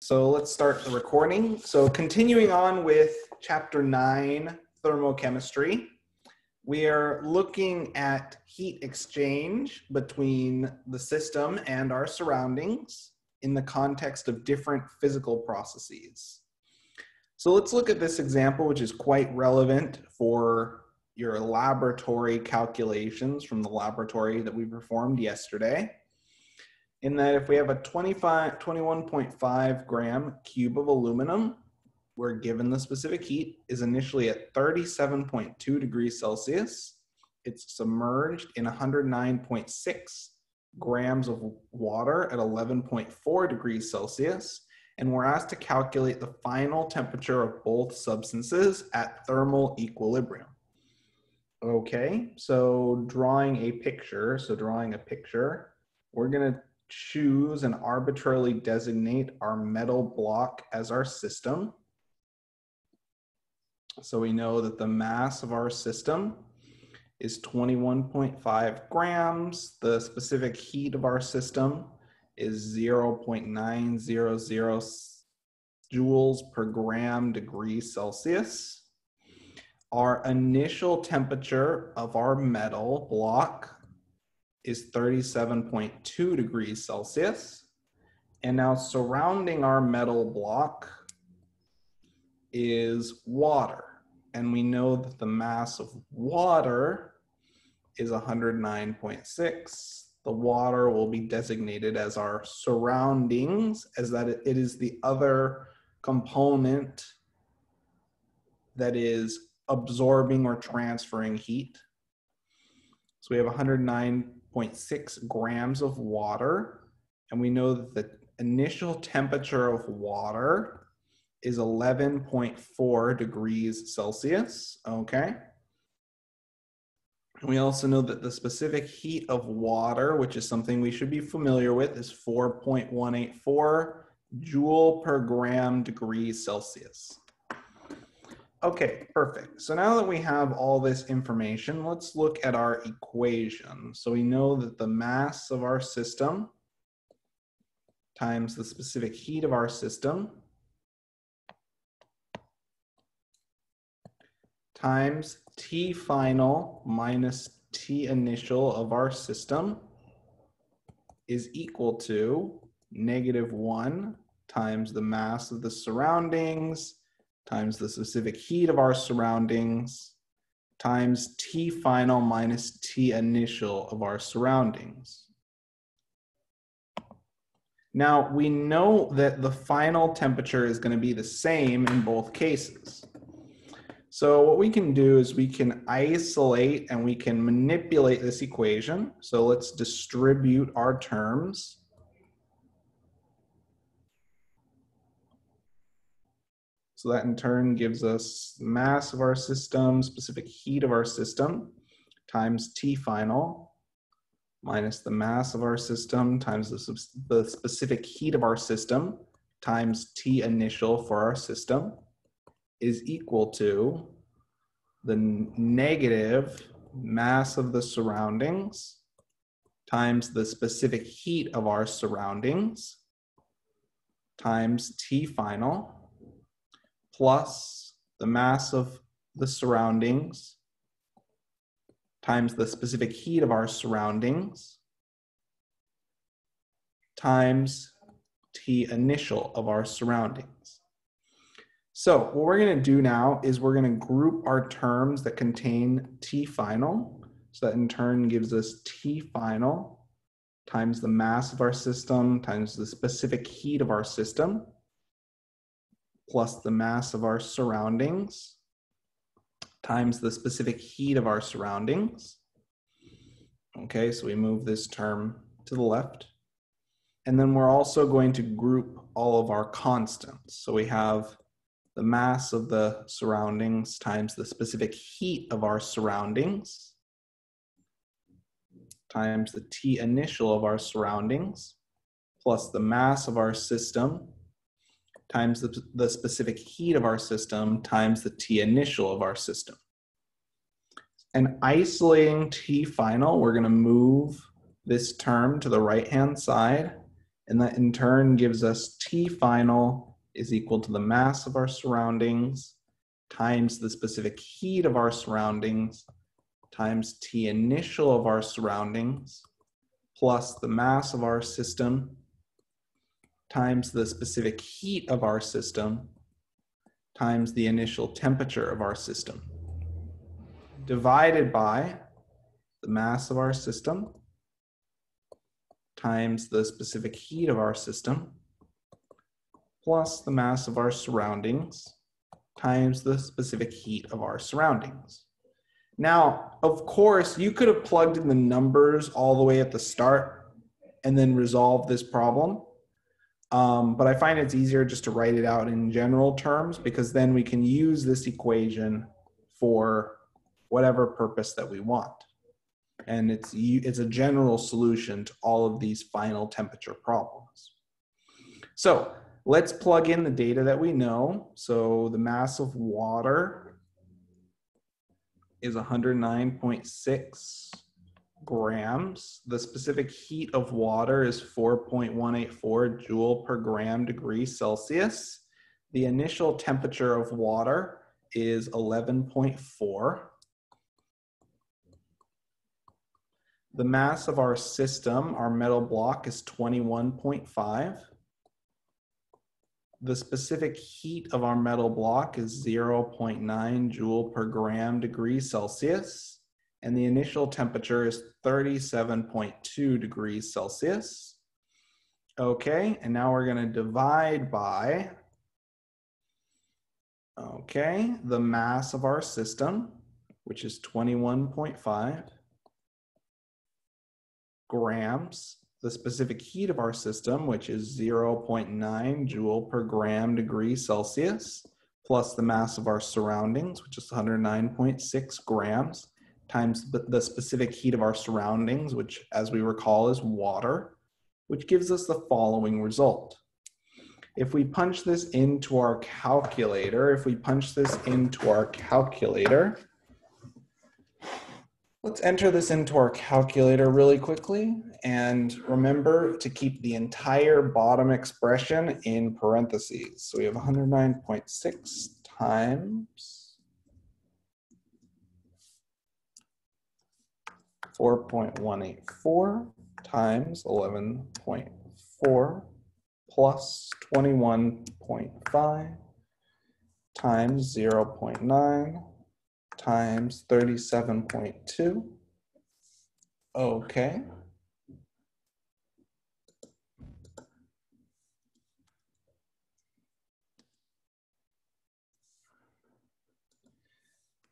So let's start the recording. So continuing on with Chapter 9, Thermochemistry, we are looking at heat exchange between the system and our surroundings in the context of different physical processes. So let's look at this example, which is quite relevant for your laboratory calculations from the laboratory that we performed yesterday. In that if we have a 21.5 gram cube of aluminum, we're given the specific heat is initially at 37.2 degrees Celsius. It's submerged in 109.6 grams of water at 11.4 degrees Celsius. And we're asked to calculate the final temperature of both substances at thermal equilibrium. Okay, so drawing a picture. We're going to choose and arbitrarily designate our metal block as our system. So we know that the mass of our system is 21.5 grams. The specific heat of our system is 0.900 joules per gram degree Celsius. Our initial temperature of our metal block is 37.2 degrees Celsius. And now surrounding our metal block is water. And we know that the mass of water is 109.6. The water will be designated as our surroundings, as that it is the other component that is absorbing or transferring heat. So we have 109.6 grams of water, and we know that the initial temperature of water is 11.4 degrees Celsius, okay? And we also know that the specific heat of water, which is something we should be familiar with, is 4.184 joule per gram degrees Celsius. Okay, perfect. So now that we have all this information, let's look at our equation. So we know that the mass of our system times the specific heat of our system times T final minus T initial of our system is equal to -1 times the mass of the surroundings times the specific heat of our surroundings times T final minus T initial of our surroundings. Now, we know that the final temperature is going to be the same in both cases. So what we can do is we can isolate and we can manipulate this equation. So let's distribute our terms. So that in turn gives us the mass of our system, specific heat of our system, times T final, minus the mass of our system, times the specific heat of our system, times T initial for our system, is equal to the negative mass of the surroundings times the specific heat of our surroundings times T final plus the mass of the surroundings times the specific heat of our surroundings times T initial of our surroundings. So what we're going to do now is we're going to group our terms that contain T final. So that in turn gives us T final times the mass of our system times the specific heat of our system plus the mass of our surroundings times the specific heat of our surroundings. Okay, so we move this term to the left. And then we're also going to group all of our constants. So we have the mass of the surroundings times the specific heat of our surroundings times the T initial of our surroundings plus the mass of our system times the specific heat of our system times the T initial of our system. And isolating T final, we're going to move this term to the right-hand side And that in turn gives us T final is equal to the mass of our surroundings times the specific heat of our surroundings times T initial of our surroundings plus the mass of our system times the specific heat of our system times the initial temperature of our system, divided by the mass of our system times the specific heat of our system plus the mass of our surroundings times the specific heat of our surroundings. Now, of course, you could have plugged in the numbers all the way at the start and then resolved this problem. But I find it's easier just to write it out in general terms, because then we can use this equation for whatever purpose that we want. And it's a general solution to all of these final temperature problems. So let's plug in the data that we know. So the mass of water is 109.6 grams. The specific heat of water is 4.184 joule per gram degree Celsius. The initial temperature of water is 11.4. The mass of our system, our metal block, is 21.5. The specific heat of our metal block is 0.9 joule per gram degree Celsius. And the initial temperature is 37.2 degrees Celsius. Okay, and now we're going to divide by, the mass of our system, which is 21.5 grams, the specific heat of our system, which is 0.9 joule per gram degree Celsius, plus the mass of our surroundings, which is 109.6 grams, times the specific heat of our surroundings, which, as we recall, is water, which gives us the following result. If we punch this into our calculator, let's enter this into our calculator really quickly, and remember to keep the entire bottom expression in parentheses. So we have 109.6 times 4.184 times 11.4 plus 21.5 times 0.9 times 37.2. Okay.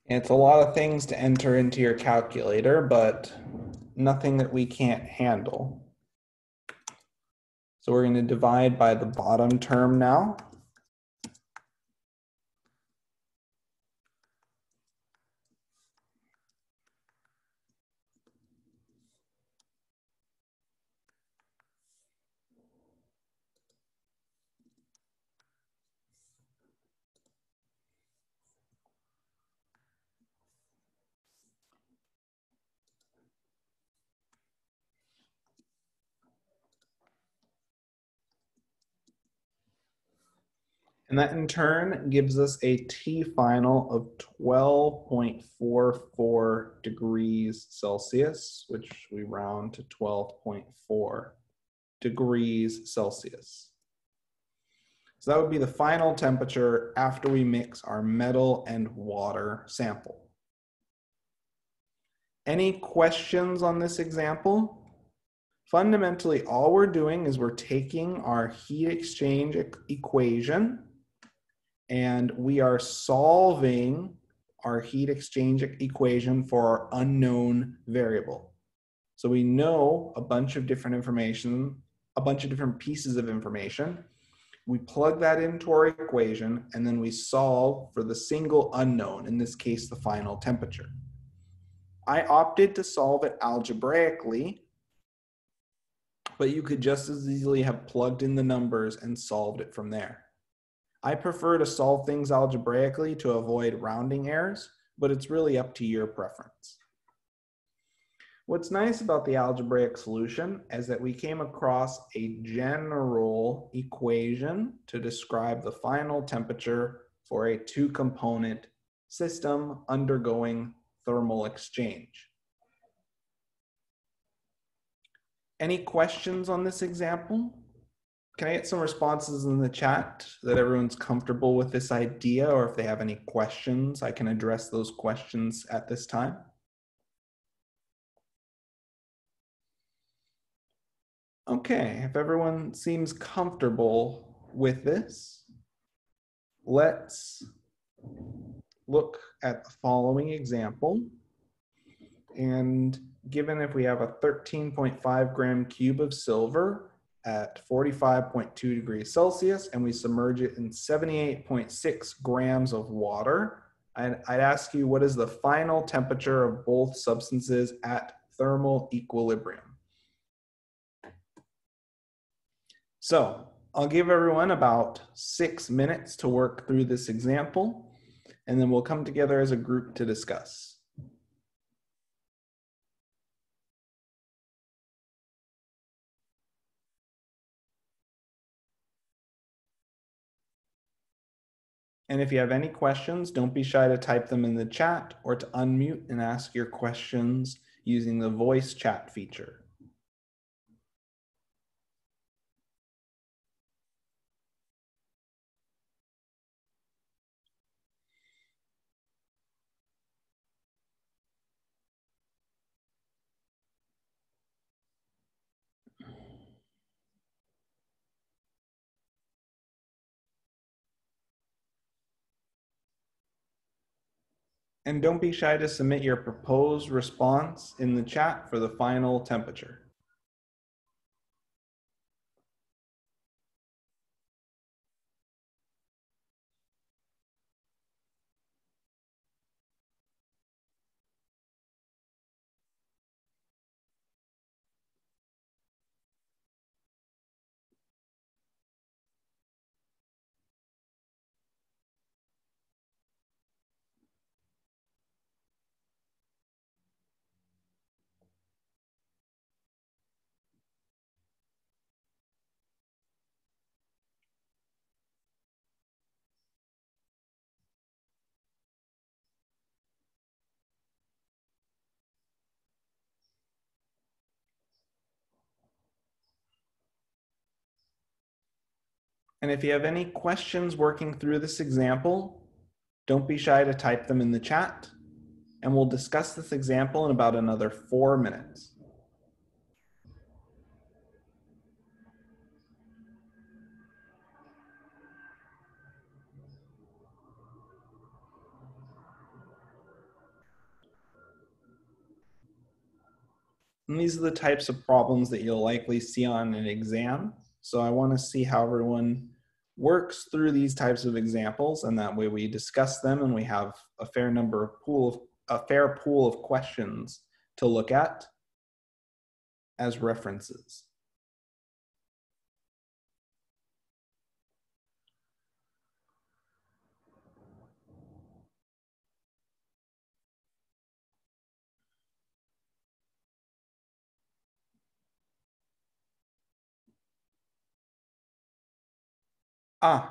It's a lot of things to enter into your calculator, but nothing that we can't handle. So we're going to divide by the bottom term now. And that in turn gives us a T final of 12.44 degrees Celsius, which we round to 12.4 degrees Celsius. So that would be the final temperature after we mix our metal and water sample. Any questions on this example? Fundamentally, all we're doing is we're taking our heat exchange equation and we are solving our heat exchange equation for our unknown variable. So we know a bunch of different information, a bunch of different pieces of information. We plug that into our equation and then we solve for the single unknown, in this case, the final temperature. I opted to solve it algebraically, but you could just as easily have plugged in the numbers and solved it from there. I prefer to solve things algebraically to avoid rounding errors, but it's really up to your preference. What's nice about the algebraic solution is that we came across a general equation to describe the final temperature for a two-component system undergoing thermal exchange. Any questions on this example? Can I get some responses in the chat that everyone's comfortable with this idea, or if they have any questions, I can address those questions at this time. Okay, if everyone seems comfortable with this, let's look at the following example. And given if we have a 13.5 gram cube of silver at 45.2 degrees Celsius and we submerge it in 78.6 grams of water, I'd ask you, what is the final temperature of both substances at thermal equilibrium? So I'll give everyone about 6 minutes to work through this example, and then we'll come together as a group to discuss. And if you have any questions, don't be shy to type them in the chat or to unmute and ask your questions using the voice chat feature. And don't be shy to submit your proposed response in the chat for the final temperature. And if you have any questions working through this example, don't be shy to type them in the chat, and we'll discuss this example in about another 4 minutes. And these are the types of problems that you'll likely see on an exam. So I want to see how everyone works through these types of examples, and that way we discuss them and we have a fair pool of questions to look at as references.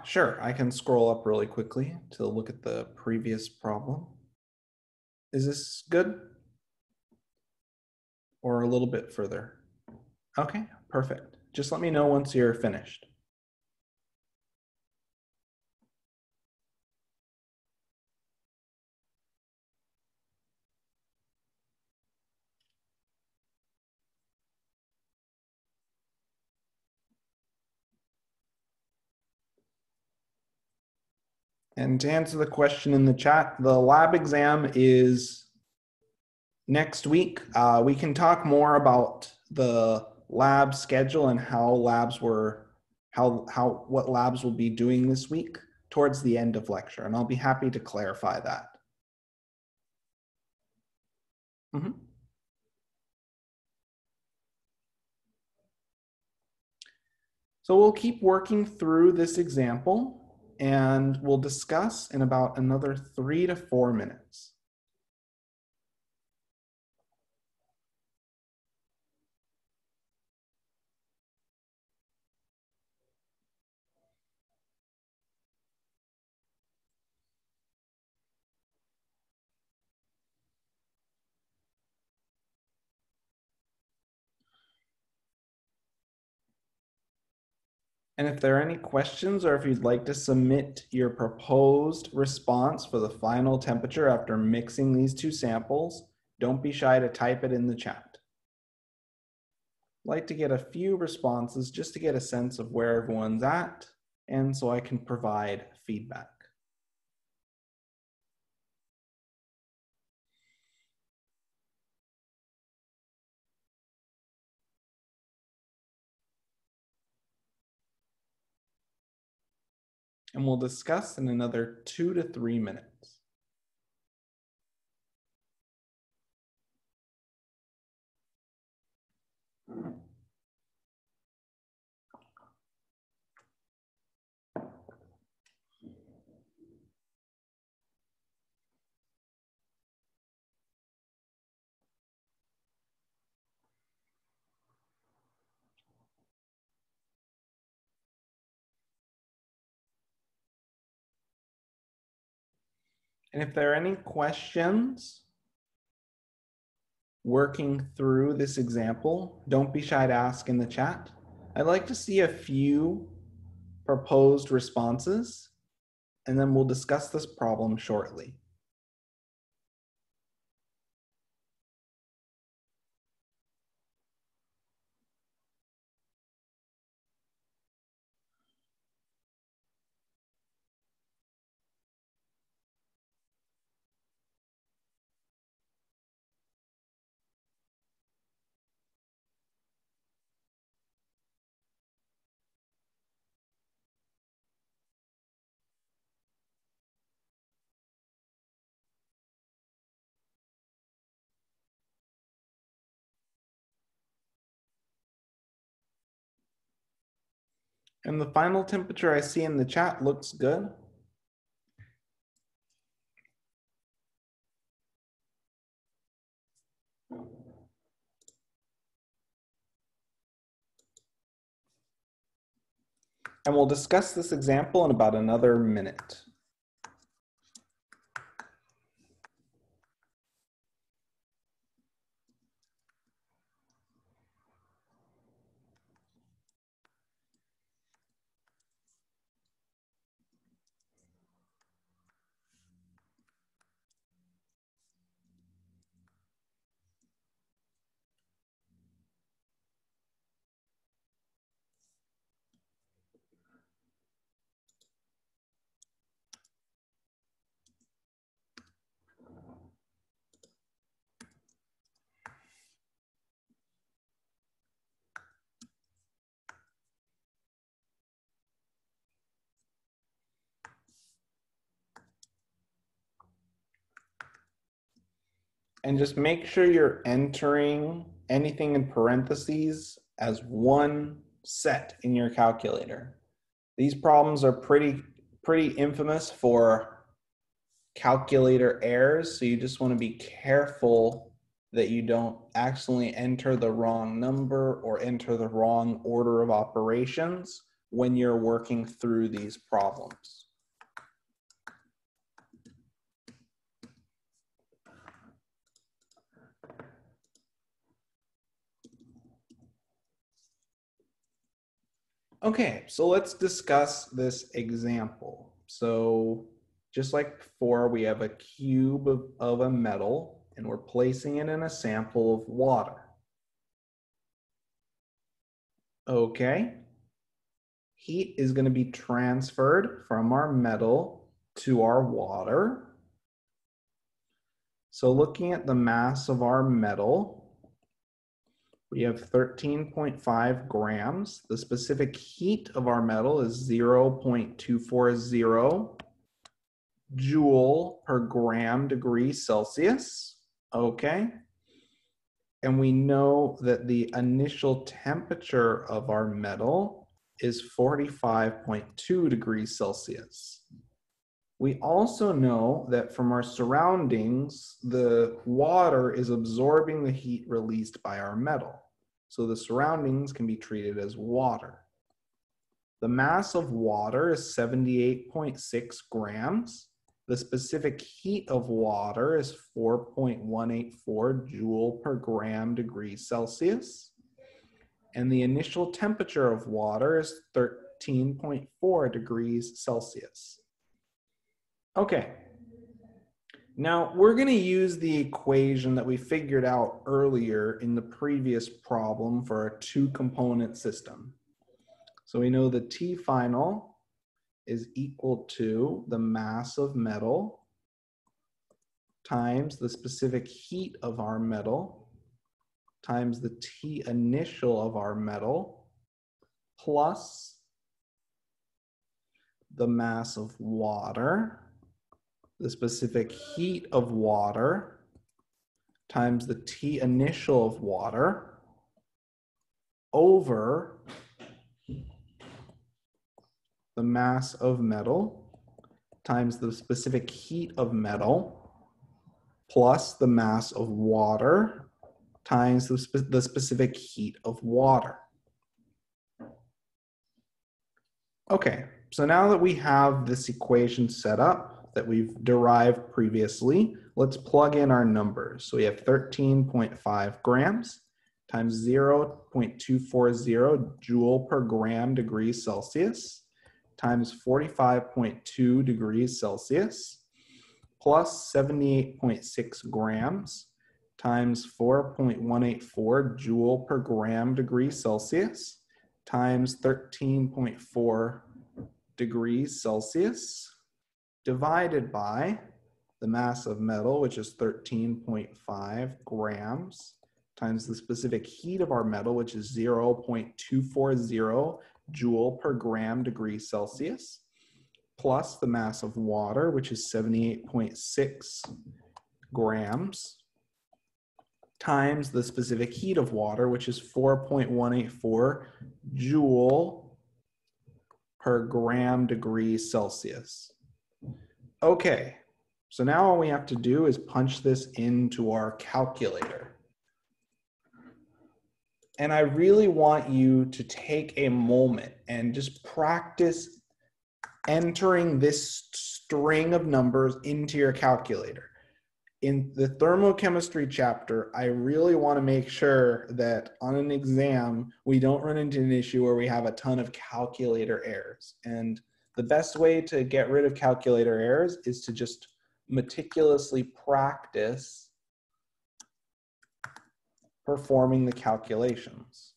Sure, I can scroll up really quickly to look at the previous problem. Is this good? Or a little bit further? Okay, perfect. Just let me know once you're finished. And to answer the question in the chat, the lab exam is next week. We can talk more about the lab schedule and what labs will be doing this week towards the end of lecture, and I'll be happy to clarify that. So we'll keep working through this example, and we'll discuss in about another 3 to 4 minutes. And if there are any questions or if you'd like to submit your proposed response for the final temperature after mixing these two samples, don't be shy to type it in the chat. I'd like to get a few responses just to get a sense of where everyone's at, and so I can provide feedback. And we'll discuss in another 2 to 3 minutes. And if there are any questions working through this example, don't be shy to ask in the chat. I'd like to see a few proposed responses, and then we'll discuss this problem shortly. And the final temperature I see in the chat looks good. And we'll discuss this example in about another minute. And just make sure you're entering anything in parentheses as one set in your calculator. These problems are pretty infamous for calculator errors, so you just want to be careful that you don't accidentally enter the wrong number or enter the wrong order of operations when you're working through these problems. Okay, so let's discuss this example. So just like before, we have a cube of a metal and we're placing it in a sample of water. Okay, heat is going to be transferred from our metal to our water. So looking at the mass of our metal, we have 13.5 grams. The specific heat of our metal is 0.240 joule per gram degree Celsius. Okay. And we know that the initial temperature of our metal is 45.2 degrees Celsius. We also know that from our surroundings, the water is absorbing the heat released by our metal. So the surroundings can be treated as water. The mass of water is 78.6 grams. The specific heat of water is 4.184 joule per gram degree Celsius. And the initial temperature of water is 13.4 degrees Celsius. Okay. Now, we're going to use the equation that we figured out earlier in the previous problem for a two-component system. So we know the T final is equal to the mass of metal times the specific heat of our metal times the T initial of our metal plus the mass of water, the specific heat of water times the T initial of water over the mass of metal times the specific heat of metal plus the mass of water times the specific heat of water. Okay, so now that we have this equation set up that we've derived previously, let's plug in our numbers. So we have 13.5 grams times 0.240 joule per gram degrees Celsius times 45.2 degrees Celsius plus 78.6 grams times 4.184 joule per gram degrees Celsius times 13.4 degrees Celsius divided by the mass of metal, which is 13.5 grams, times the specific heat of our metal, which is 0.240 joule per gram degrees Celsius, plus the mass of water, which is 78.6 grams, times the specific heat of water, which is 4.184 joule per gram degrees Celsius. Okay, so now all we have to do is punch this into our calculator. And I really want you to take a moment and just practice entering this string of numbers into your calculator. In the thermochemistry chapter, I really want to make sure that on an exam, we don't run into an issue where we have a ton of calculator errors. And the best way to get rid of calculator errors is to just meticulously practice performing the calculations.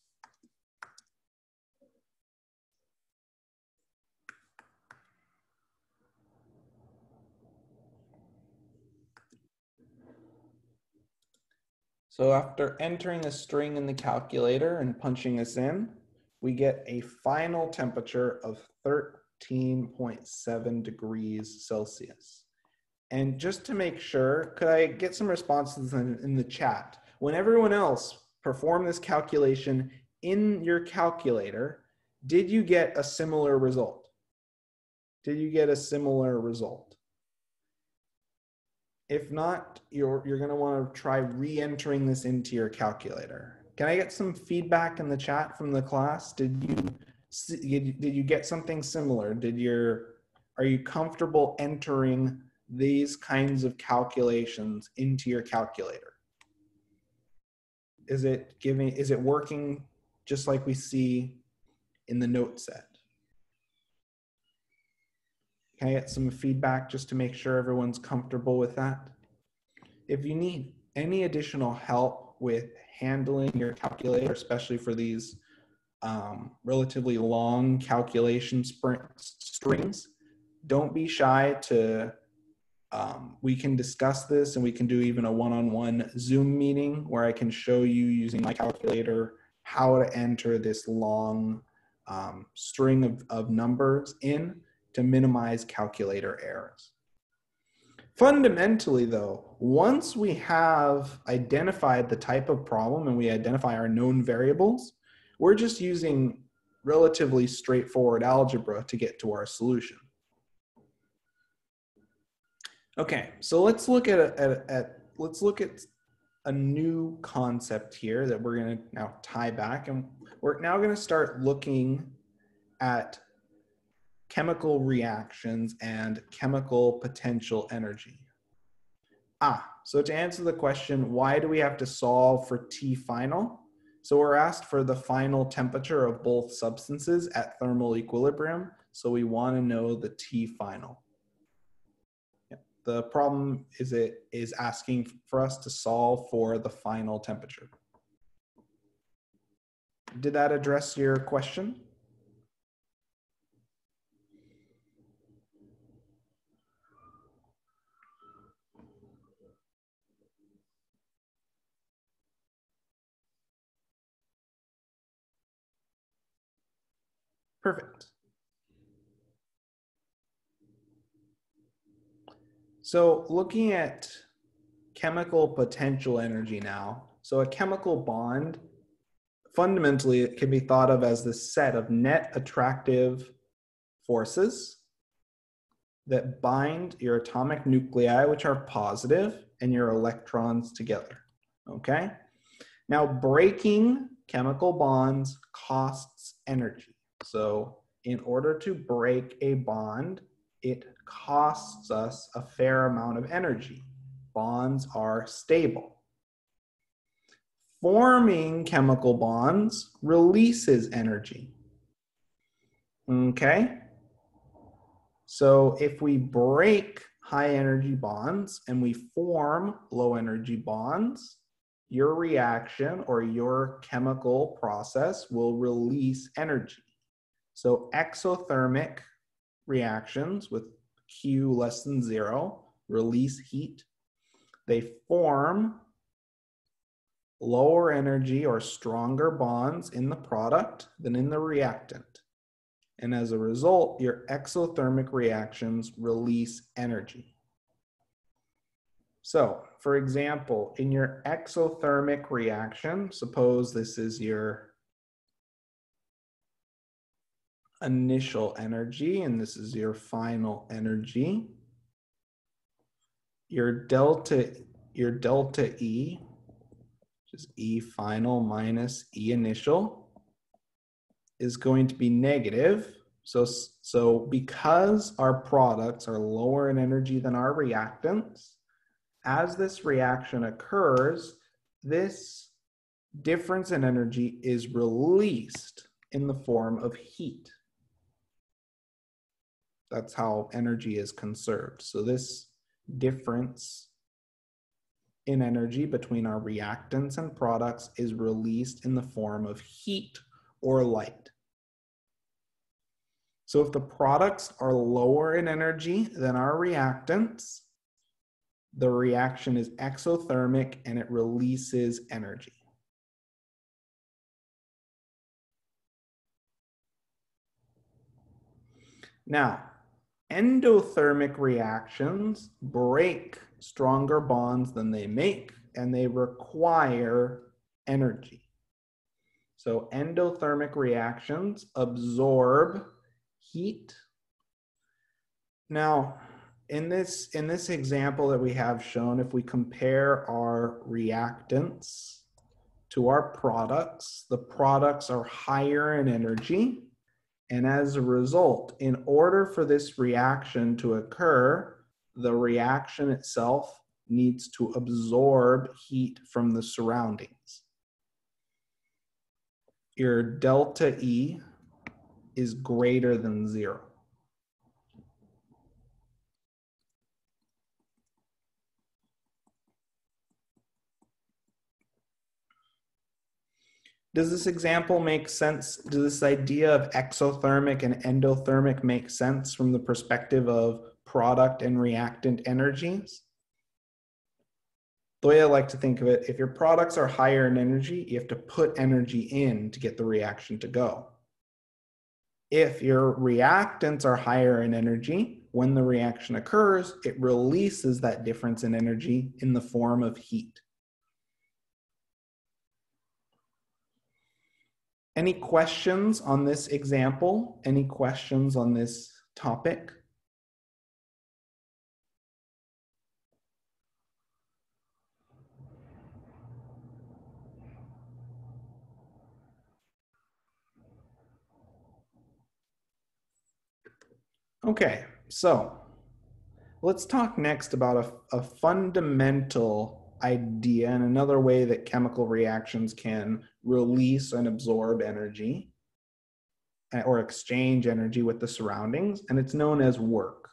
So after entering a string in the calculator and punching this in, we get a final temperature of 13.7 degrees Celsius. And just to make sure, could I get some responses in the chat? When everyone else performed this calculation in your calculator, did you get a similar result? Did you get a similar result? If not, you're going to want to try re-entering this into your calculator. Can I get some feedback in the chat from the class? Did you get something similar? Are you comfortable entering these kinds of calculations into your calculator? Is it working just like we see in the note set? Can I get some feedback just to make sure everyone's comfortable with that? If you need any additional help with handling your calculator, especially for these relatively long calculation strings, don't be shy to, we can discuss this and we can do even a one-on-one Zoom meeting where I can show you using my calculator how to enter this long string of numbers in to minimize calculator errors. Fundamentally though, once we have identified the type of problem and we identify our known variables, we're just using relatively straightforward algebra to get to our solution. Okay, so let's look at a new concept here that we're going to now tie back, and we're now going to start looking at chemical reactions and chemical potential energy. So to answer the question, why do we have to solve for T final? So we're asked for the final temperature of both substances at thermal equilibrium. So we want to know the T final. The problem is asking for us to solve for the final temperature. Did that address your question? Perfect. So looking at chemical potential energy now. So a chemical bond, fundamentally, it can be thought of as the set of net attractive forces that bind your atomic nuclei, which are positive, and your electrons together, okay? Now, breaking chemical bonds costs energy. So in order to break a bond, it costs us a fair amount of energy. Bonds are stable. Forming chemical bonds releases energy. Okay? So if we break high energy bonds and we form low energy bonds, your reaction or your chemical process will release energy. So exothermic reactions with Q less than 0 release heat. They form lower energy or stronger bonds in the product than in the reactant. And as a result, your exothermic reactions release energy. So, for example, in your exothermic reaction, suppose this is your initial energy and this is your final energy. Your delta E, which is E final minus E initial, is going to be negative. So because our products are lower in energy than our reactants, as this reaction occurs, this difference in energy is released in the form of heat. That's how energy is conserved. So this difference in energy between our reactants and products is released in the form of heat or light. So if the products are lower in energy than our reactants, the reaction is exothermic and it releases energy. Now, endothermic reactions break stronger bonds than they make, and they require energy. So endothermic reactions absorb heat. Now, in this example that we have shown, if we compare our reactants to our products, the products are higher in energy. And as a result, in order for this reaction to occur, the reaction itself needs to absorb heat from the surroundings. Your delta E is greater than 0. Does this example make sense? Does this idea of exothermic and endothermic make sense from the perspective of product and reactant energies? The way I like to think of it, if your products are higher in energy, you have to put energy in to get the reaction to go. If your reactants are higher in energy, when the reaction occurs, it releases that difference in energy in the form of heat. Any questions on this example? Any questions on this topic? Okay, so let's talk next about a fundamental idea and another way that chemical reactions can release and absorb energy or exchange energy with the surroundings, and it's known as work.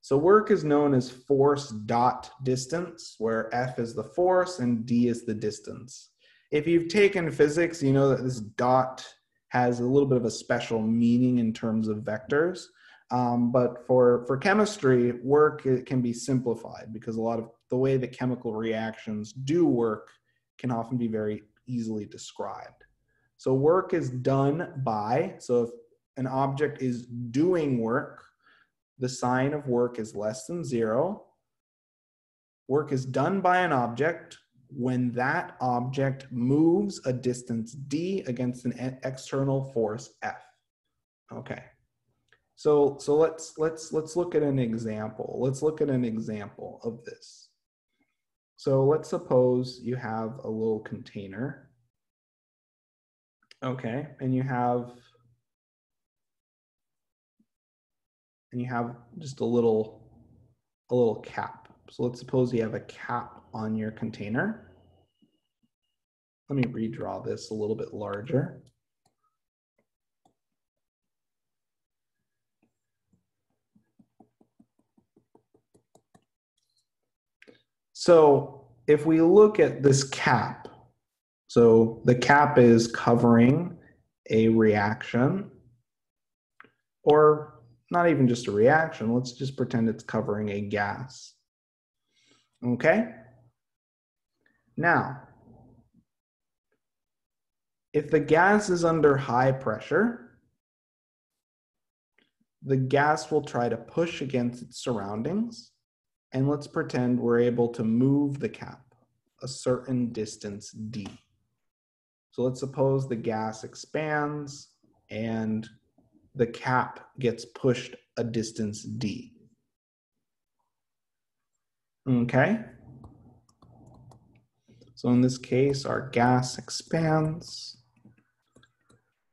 So work is known as force dot distance, where F is the force and D is the distance. If you've taken physics, you know that this dot has a little bit of a special meaning in terms of vectors. But for chemistry, work can be simplified because a lot of the way that chemical reactions do work can often be very easily described. So work is done by, so if an object is doing work, the sign of work is less than 0. Work is done by an object when that object moves a distance d against an external force F. Okay. So let's look at an example. Let's look at an example of this. So let's suppose you have a little container. Okay, and you have just a little cap. So let's suppose you have a cap on your container. Let me redraw this a little bit larger. So if we look at this cap, so the cap is covering a reaction, or not even just a reaction, let's just pretend it's covering a gas. Okay? Now, if the gas is under high pressure, the gas will try to push against its surroundings, and let's pretend we're able to move the cap a certain distance d. So let's suppose the gas expands and the cap gets pushed a distance d. Okay? So in this case, our gas expands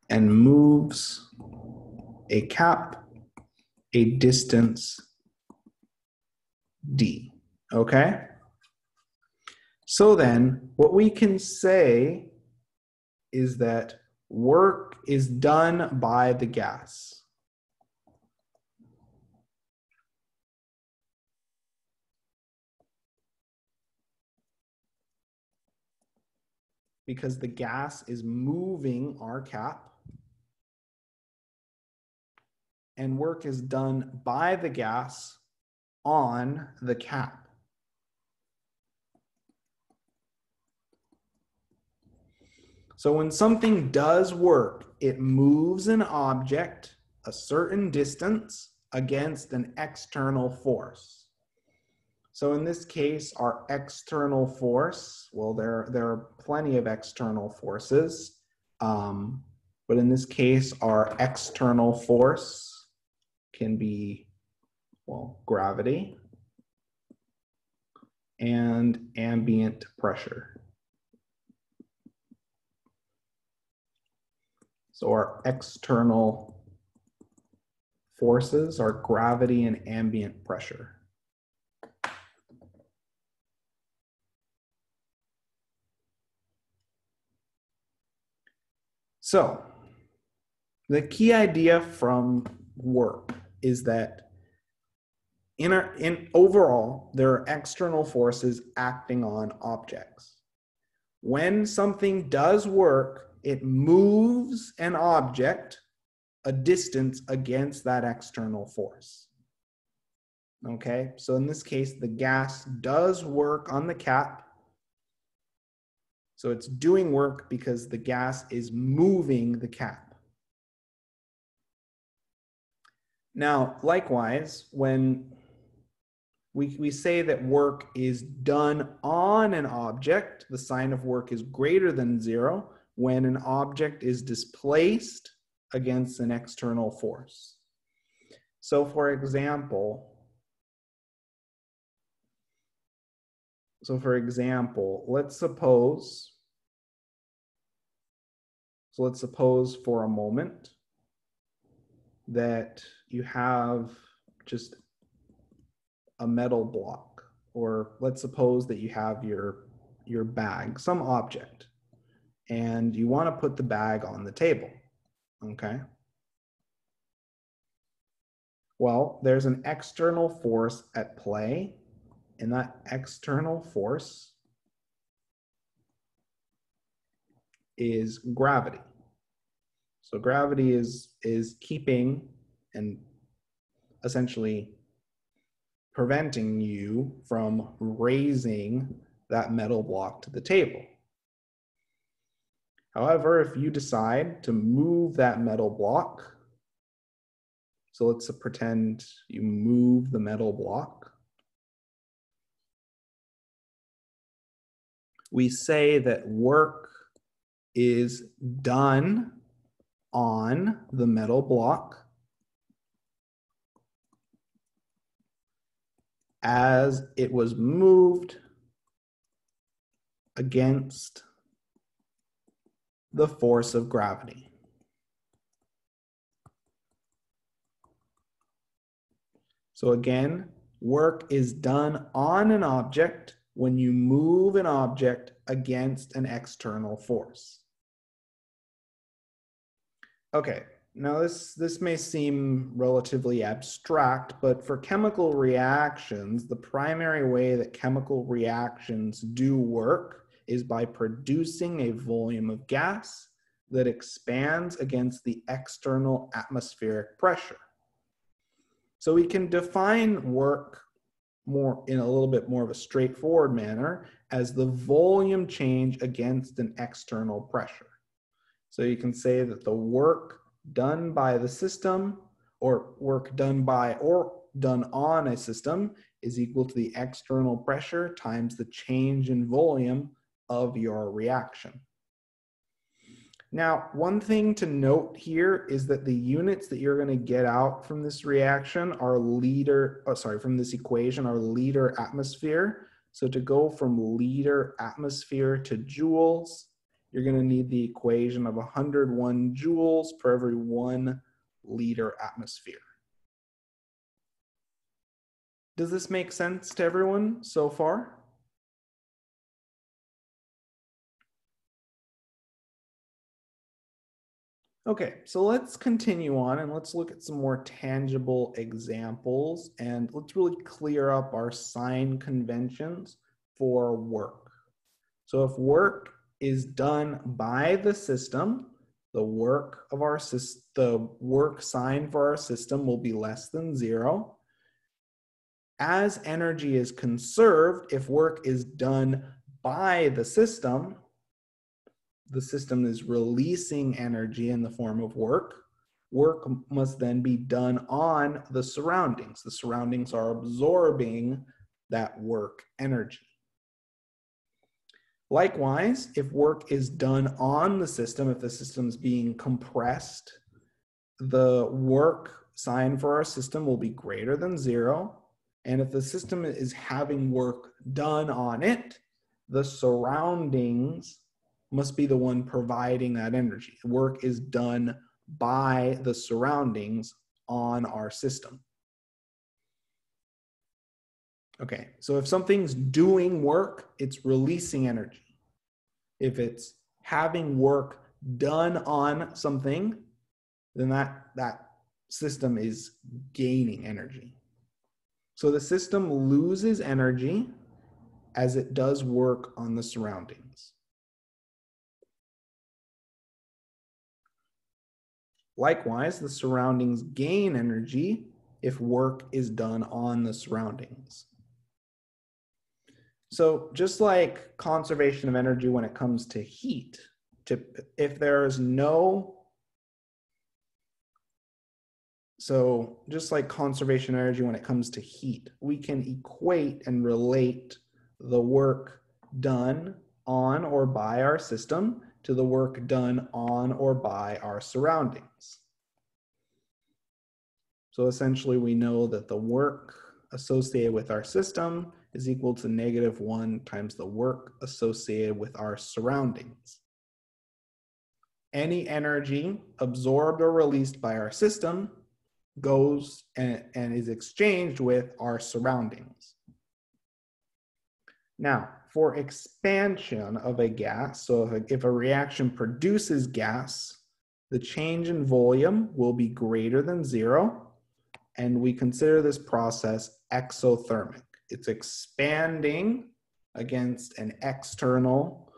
and moves a cap a distance d. Okay? So then, what we can say is that work is done by the gas. Because the gas is moving our cap, and work is done by the gas on the cap. So when something does work, it moves an object a certain distance against an external force. So in this case, our external force, well, there are plenty of external forces, but in this case, our external force can be, well, gravity and ambient pressure. So our external forces are gravity and ambient pressure. So the key idea from work is that overall, there are external forces acting on objects. When something does work, it moves an object a distance against that external force. Okay, so in this case, the gas does work on the cap. So it's doing work because the gas is moving the cap. Now, likewise, when we say that work is done on an object, the sign of work is greater than 0 when an object is displaced against an external force. So for example, let's suppose for a moment that you have just a metal block, or let's suppose that you have your your bag, some object, and you want to put the bag on the table, okay? Well, there's an external force at play, and that external force is gravity. So gravity is keeping and essentially preventing you from raising that metal block to the table. However, if you decide to move that metal block, so let's pretend you move the metal block, we say that work is done on the metal block as it was moved against the force of gravity. So again, work is done on an object when you move an object against an external force. Okay, now this may seem relatively abstract, but for chemical reactions, the primary way that chemical reactions do work is by producing a volume of gas that expands against the external atmospheric pressure. So we can define work more in a little bit more of a straightforward manner as the volume change against an external pressure. So you can say that the work done by the system, or work done by or done on a system, is equal to the external pressure times the change in volume of your reaction. Now, one thing to note here is that the units that you're going to get out from this reaction are from this equation are liter atmosphere. So to go from liter atmosphere to joules, you're going to need the equation of 101 joules per every 1 liter atmosphere. Does this make sense to everyone so far? Okay, so let's continue on and let's look at some more tangible examples, and let's really clear up our sign conventions for work. So if work is done by the system, the work sign for our system will be less than 0. As energy is conserved, if work is done by the system is releasing energy in the form of work. Work must then be done on the surroundings. The surroundings are absorbing that work energy. Likewise, if work is done on the system, if the system's being compressed, the work sign for our system will be greater than 0. And if the system is having work done on it, the surroundings must be the one providing that energy. Work is done by the surroundings on our system. Okay, so if something's doing work, it's releasing energy. If it's having work done on something, then that system is gaining energy. So the system loses energy as it does work on the surroundings. Likewise, the surroundings gain energy if work is done on the surroundings. So just like conservation of energy when it comes to heat, if there is no, so just like conservation of energy when it comes to heat, we can equate and relate the work done on or by our system to the work done on or by our surroundings. So essentially we know that the work associated with our system is equal to -1 times the work associated with our surroundings. Any energy absorbed or released by our system goes and is exchanged with our surroundings. Now, for expansion of a gas, so if a reaction produces gas, the change in volume will be greater than 0, and we consider this process exothermic. It's expanding against an external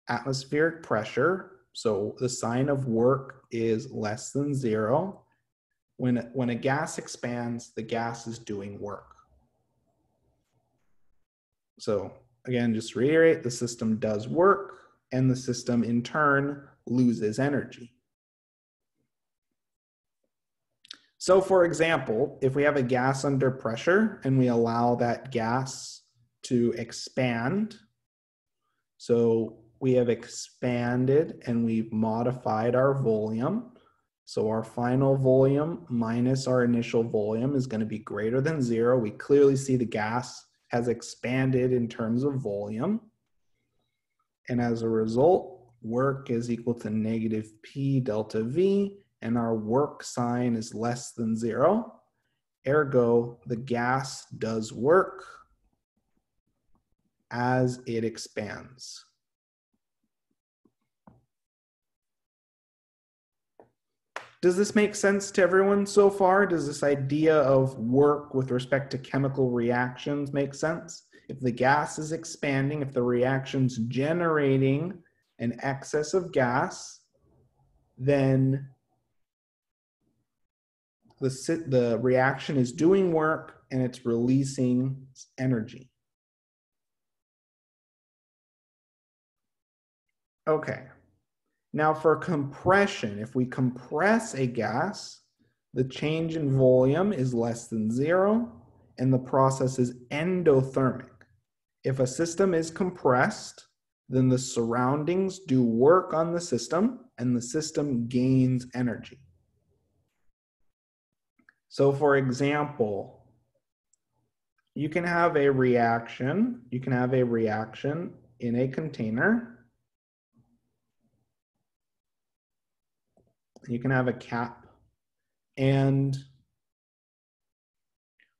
atmospheric pressure, so the sign of work is less than 0. When a gas expands, the gas is doing work. So again, just to reiterate, the system does work, and the system in turn loses energy. So for example, if we have a gas under pressure and we allow that gas to expand, so we have expanded and we've modified our volume. So our final volume minus our initial volume is going to be greater than 0. We clearly see the gas has expanded in terms of volume. And as a result, work is equal to negative P delta V, and our work sign is less than 0. Ergo, the gas does work as it expands. Does this make sense to everyone so far? Does this idea of work with respect to chemical reactions make sense? If the gas is expanding, if the reaction's generating an excess of gas, then the reaction is doing work and it's releasing energy. Okay. Now for compression, if we compress a gas, the change in volume is less than 0, and the process is endothermic. If a system is compressed, then the surroundings do work on the system, and the system gains energy. So for example, you can have a reaction in a container. You can have a cap, and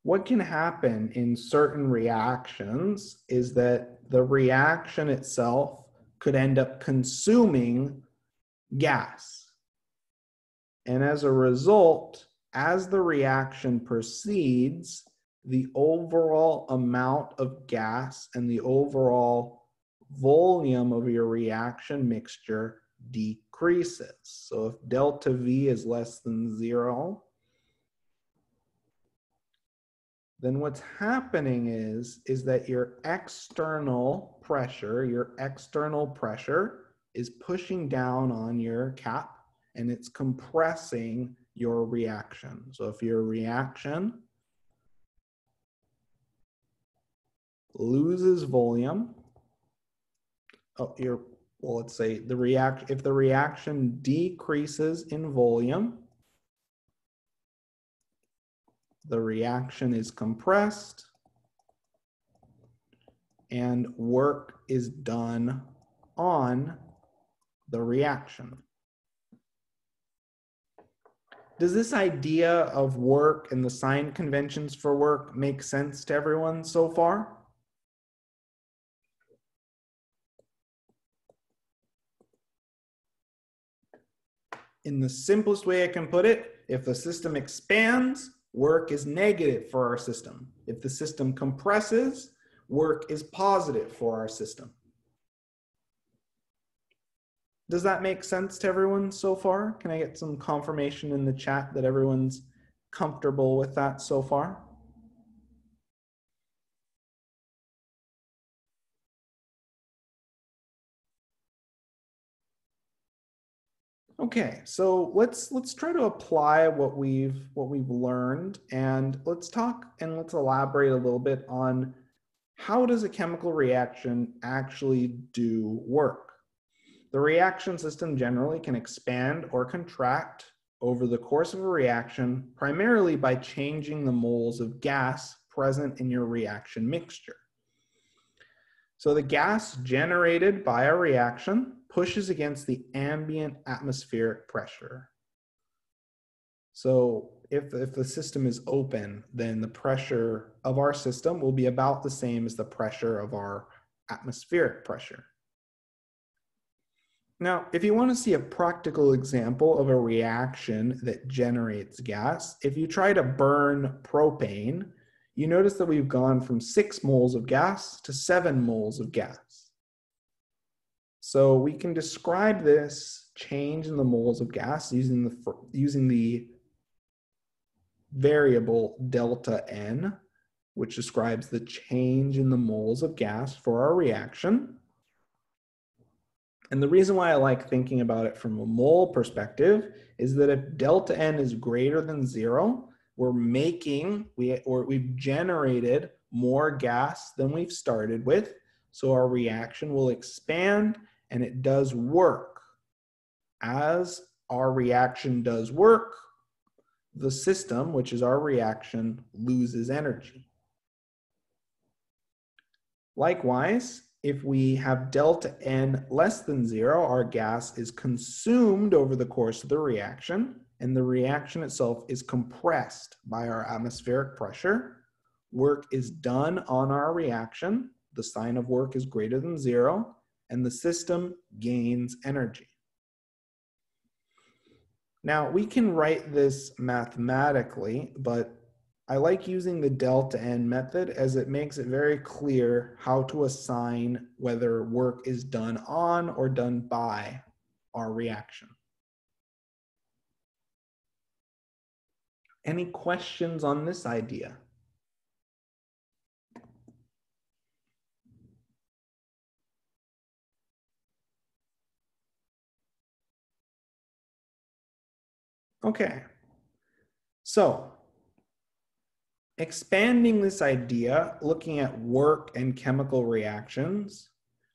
what can happen in certain reactions is that the reaction itself could end up consuming gas. And as a result, as the reaction proceeds, the overall amount of gas and the overall volume of your reaction mixture decreases. So if delta V is less than 0, then what's happening is that your external pressure is pushing down on your cap and it's compressing your reaction. So if your reaction loses volume, let's say if the reaction decreases in volume, the reaction is compressed and work is done on the reaction. Does this idea of work and the sign conventions for work make sense to everyone so far? In the simplest way I can put it, if the system expands, work is negative for our system. If the system compresses, work is positive for our system. Does that make sense to everyone so far? Can I get some confirmation in the chat that everyone's comfortable with that so far? Okay, so let's try to apply what we've learned, and let's elaborate a little bit on how does a chemical reaction actually do work. The reaction system generally can expand or contract over the course of a reaction, primarily by changing the moles of gas present in your reaction mixture. So the gas generated by a reaction pushes against the ambient atmospheric pressure. So if the system is open, then the pressure of our system will be about the same as the pressure of our atmospheric pressure. Now, if you want to see a practical example of a reaction that generates gas, if you try to burn propane, you notice that we've gone from 6 moles of gas to 7 moles of gas. So we can describe this change in the moles of gas using the variable delta N, which describes the change in the moles of gas for our reaction. And the reason why I like thinking about it from a mole perspective is that if delta N is greater than 0, we've generated more gas than we've started with. So our reaction will expand and it does work. As our reaction does work, the system, which is our reaction, loses energy. Likewise, if we have delta N less than 0, our gas is consumed over the course of the reaction, and the reaction itself is compressed by our atmospheric pressure. Work is done on our reaction. The sign of work is greater than 0, and the system gains energy. Now, we can write this mathematically, but I like using the delta N method as it makes it very clear how to assign whether work is done on or done by our reaction. Any questions on this idea? Okay, so expanding this idea, looking at work and chemical reactions,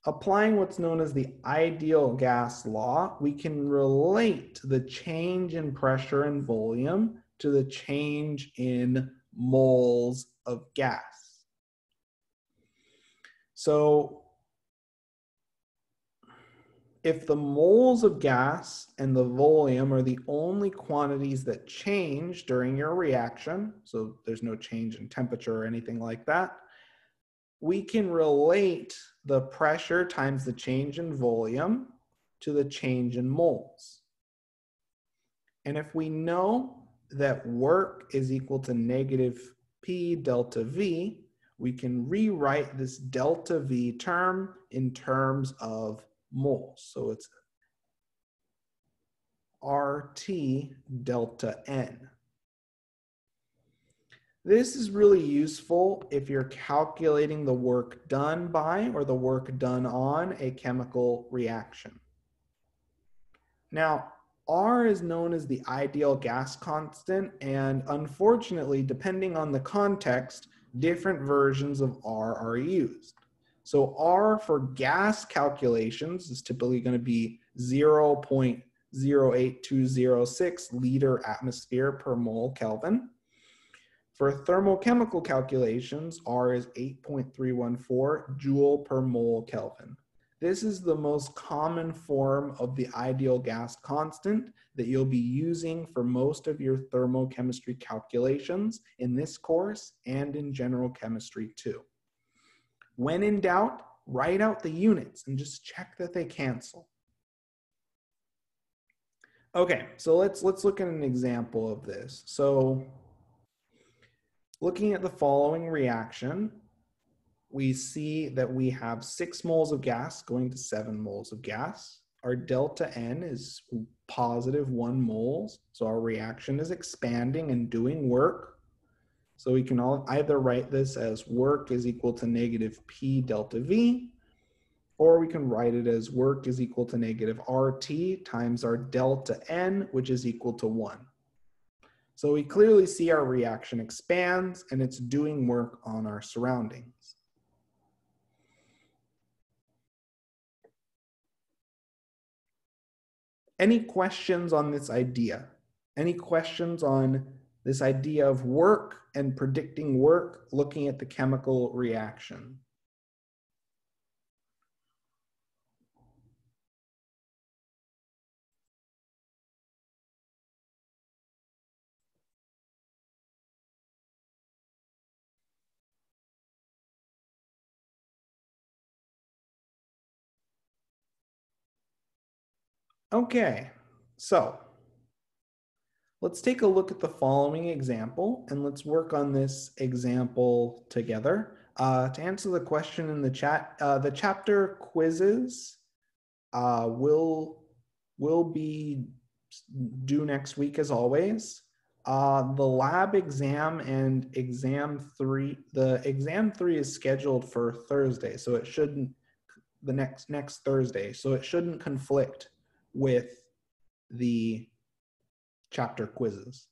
applying what's known as the ideal gas law, we can relate the change in pressure and volume to the change in moles of gas. So if the moles of gas and the volume are the only quantities that change during your reaction, so there's no change in temperature or anything like that, we can relate the pressure times the change in volume to the change in moles. And if we know that work is equal to negative P delta V, we can rewrite this delta V term in terms of moles. So it's RT delta N. This is really useful if you're calculating the work done by or the work done on a chemical reaction. Now, R is known as the ideal gas constant, and unfortunately, depending on the context, different versions of R are used. So R for gas calculations is typically going to be 0.08206 liter atmosphere per mole Kelvin. For thermochemical calculations, R is 8.314 joule per mole Kelvin. This is the most common form of the ideal gas constant that you'll be using for most of your thermochemistry calculations in this course and in general chemistry too. When in doubt, write out the units and just check that they cancel. Okay, so let's look at an example of this. So looking at the following reaction, we see that we have 6 moles of gas going to 7 moles of gas. Our delta N is positive 1 moles, so our reaction is expanding and doing work. So we can either write this as work is equal to negative P delta V, or we can write it as work is equal to negative RT times our delta N, which is equal to 1. So we clearly see our reaction expands and it's doing work on our surroundings. Any questions on this idea? Any questions on this idea of work and predicting work looking at the chemical reaction? Okay, so let's take a look at the following example and let's work on this example together. To answer the question in the chat, the chapter quizzes will be due next week as always. The lab exam and exam 3, the exam 3 is scheduled for Thursday, so it shouldn't, the next Thursday, so it shouldn't conflict with the chapter quizzes.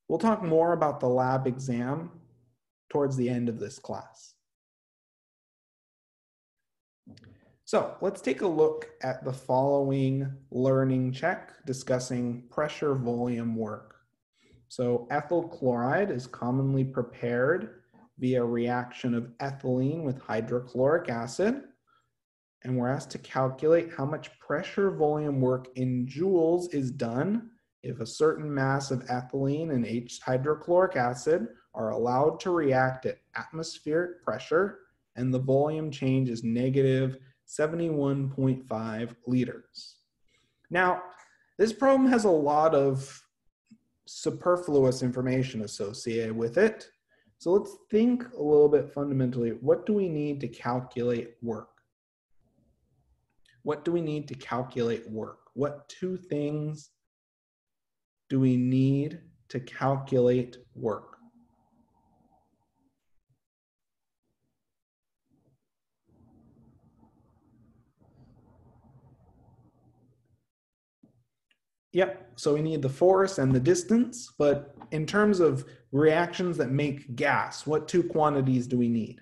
We'll talk more about the lab exam towards the end of this class. So let's take a look at the following learning check discussing pressure volume work. So ethyl chloride is commonly prepared via reaction of ethylene with hydrochloric acid. And we're asked to calculate how much pressure volume work in joules is done if a certain mass of ethylene and H hydrochloric acid are allowed to react at atmospheric pressure and the volume change is negative 71.5 liters. Now, this problem has a lot of superfluous information associated with it. So let's think a little bit fundamentally. What do we need to calculate work? What do we need to calculate work? What two things do we need to calculate work? Yep, so we need the force and the distance, but in terms of reactions that make gas, what two quantities do we need?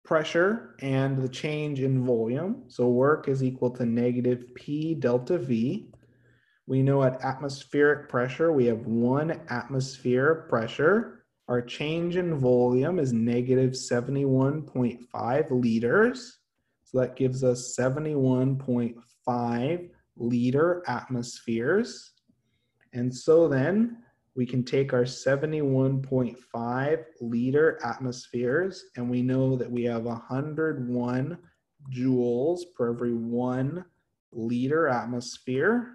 Pressure and the change in volume. So work is equal to negative P delta V. We know at atmospheric pressure, we have 1 atmosphere of pressure. Our change in volume is negative 71.5 liters. So that gives us 71.5 liter atmospheres. And so then we can take our 71.5 liter atmospheres and we know that we have 101 joules per every 1 liter atmosphere.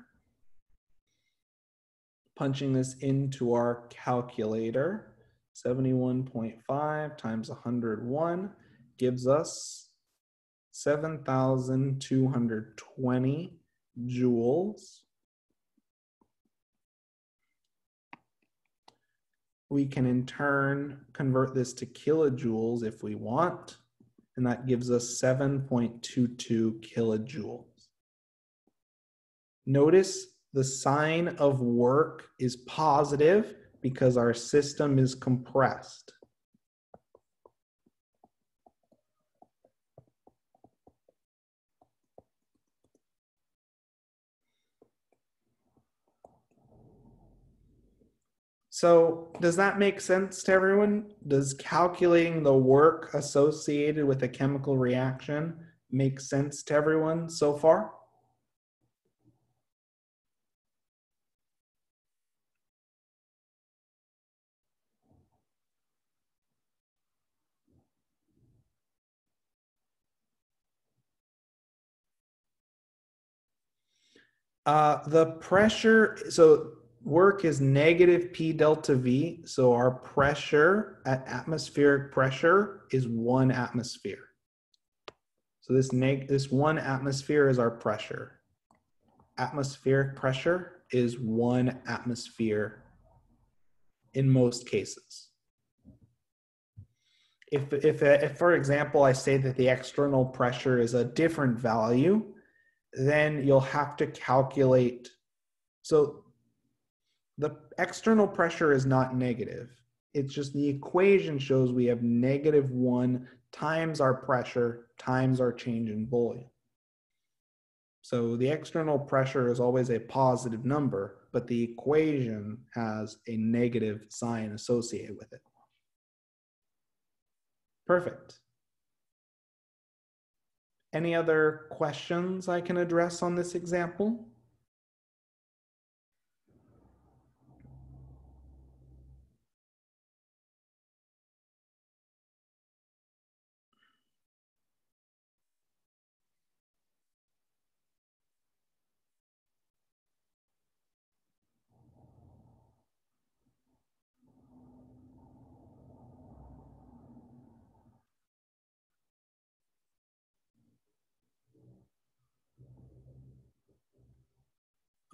Punching this into our calculator, 71.5 times 101 gives us 7,220 joules. We can in turn convert this to kilojoules if we want, and that gives us 7.22 kilojoules. Notice the sign of work is positive because our system is compressed. So does that make sense to everyone? Does calculating the work associated with a chemical reaction make sense to everyone so far? The pressure, so work is negative P delta V. So our pressure at atmospheric pressure is 1 atmosphere. So this 1 atmosphere is our pressure. Atmospheric pressure is 1 atmosphere in most cases. If for example, I say that the external pressure is a different value, then you'll have to calculate. So the external pressure is not negative. It's just the equation shows we have -1 times our pressure times our change in volume. So the external pressure is always a positive number, but the equation has a negative sign associated with it. Perfect. Any other questions I can address on this example?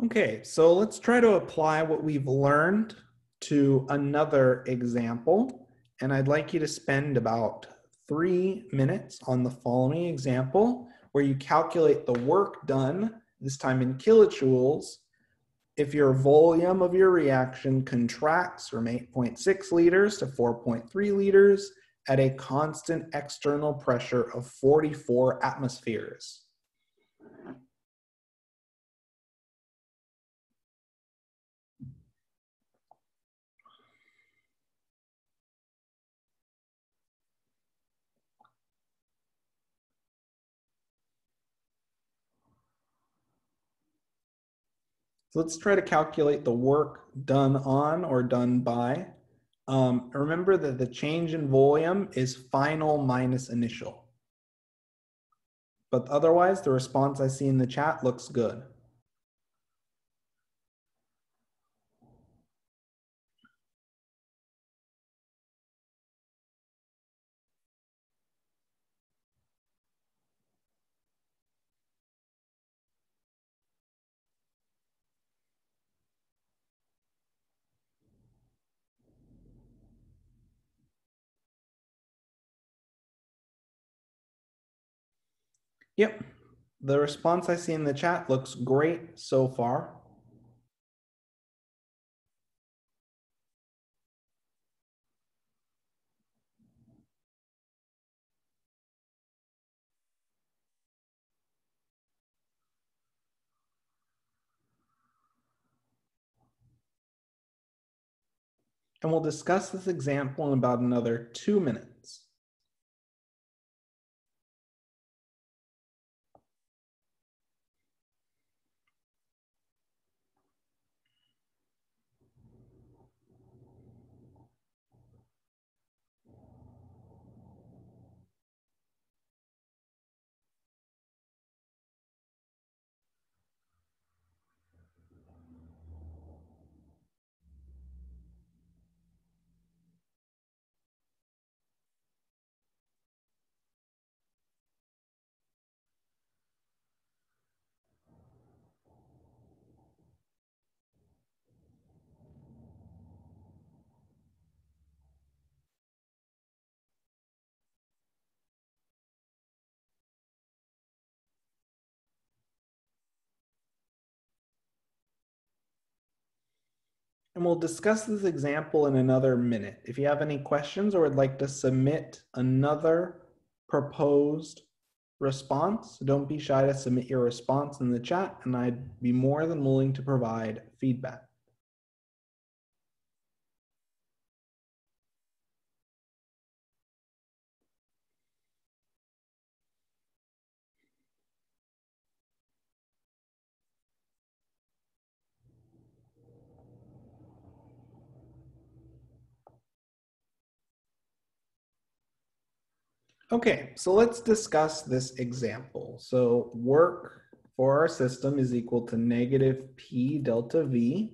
Okay, so let's try to apply what we've learned to another example. And I'd like you to spend about 3 minutes on the following example where you calculate the work done, this time in kilojoules, if your volume of your reaction contracts from 8.6 liters to 4.3 liters at a constant external pressure of 44 atmospheres. So let's try to calculate the work done on or done by. Remember that the change in volume is final minus initial. But otherwise, the response I see in the chat looks good. Yep, the response I see in the chat looks great so far. And we'll discuss this example in about another 2 minutes. And we'll discuss this example in another minute. If you have any questions or would like to submit another proposed response, don't be shy to submit your response in the chat, and I'd be more than willing to provide feedback. Okay, so let's discuss this example. So work for our system is equal to negative P delta V.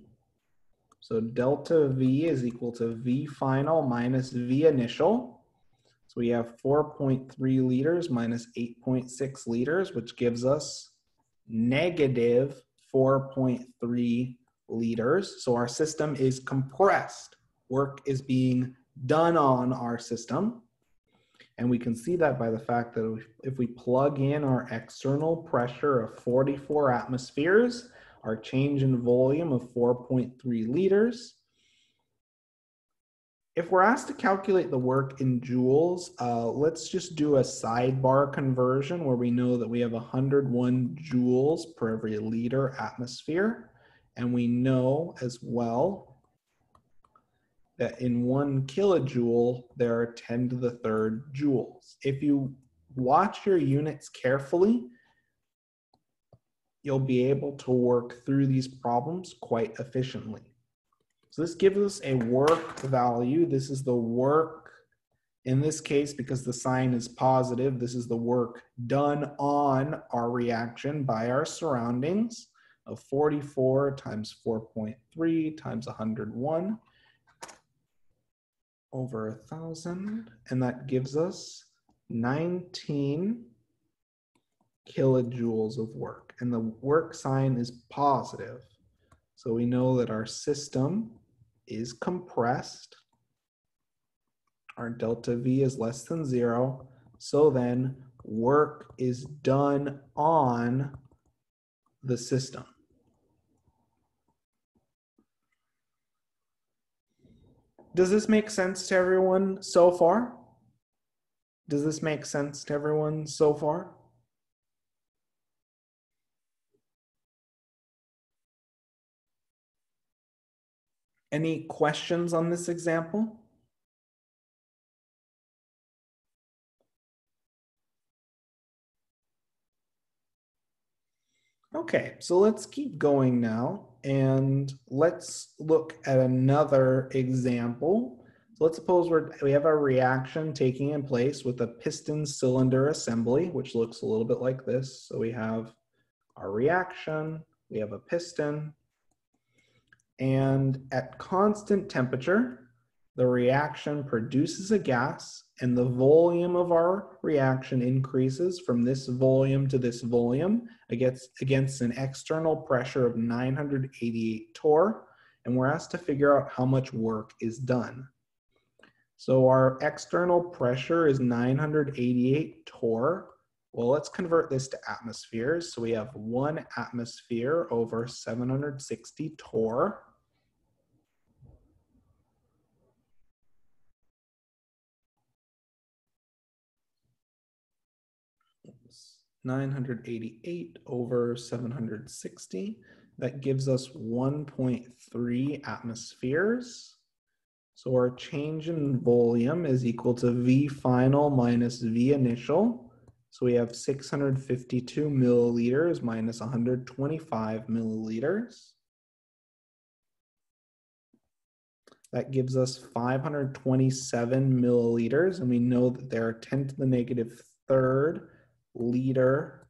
So delta V is equal to V final minus V initial. So we have 4.3 liters minus 8.6 liters, which gives us negative 4.3 liters. So our system is compressed. Work is being done on our system. And we can see that by the fact that if we plug in our external pressure of 44 atmospheres, our change in volume of 4.3 liters. If we're asked to calculate the work in joules, let's just do a sidebar conversion where we know that we have 101 joules per every liter atmosphere. And we know as well that in 1 kilojoule, there are 10 to the third joules. If you watch your units carefully, you'll be able to work through these problems quite efficiently. So this gives us a work value. This is the work, in this case, because the sign is positive, this is the work done on our reaction by our surroundings of 44 times 4.3 times 101 over 1,000, and that gives us 19 kilojoules of work, and the work sign is positive. So we know that our system is compressed. Our delta V is less than 0. So then work is done on the system. Does this make sense to everyone so far? Does this make sense to everyone so far? Any questions on this example? Okay, so let's keep going now and let's look at another example. So let's suppose we have a reaction taking place with a piston cylinder assembly, which looks a little bit like this. So we have our reaction, we have a piston, and at constant temperature, the reaction produces a gas and the volume of our reaction increases from this volume to this volume against an external pressure of 988 torr, and we're asked to figure out how much work is done. So our external pressure is 988 torr. Well, let's convert this to atmospheres. So we have 1 atmosphere over 760 torr. 988 over 760. That gives us 1.3 atmospheres. So our change in volume is equal to V final minus V initial. So we have 652 milliliters minus 125 milliliters. That gives us 527 milliliters, and we know that there are 10 to the negative third liter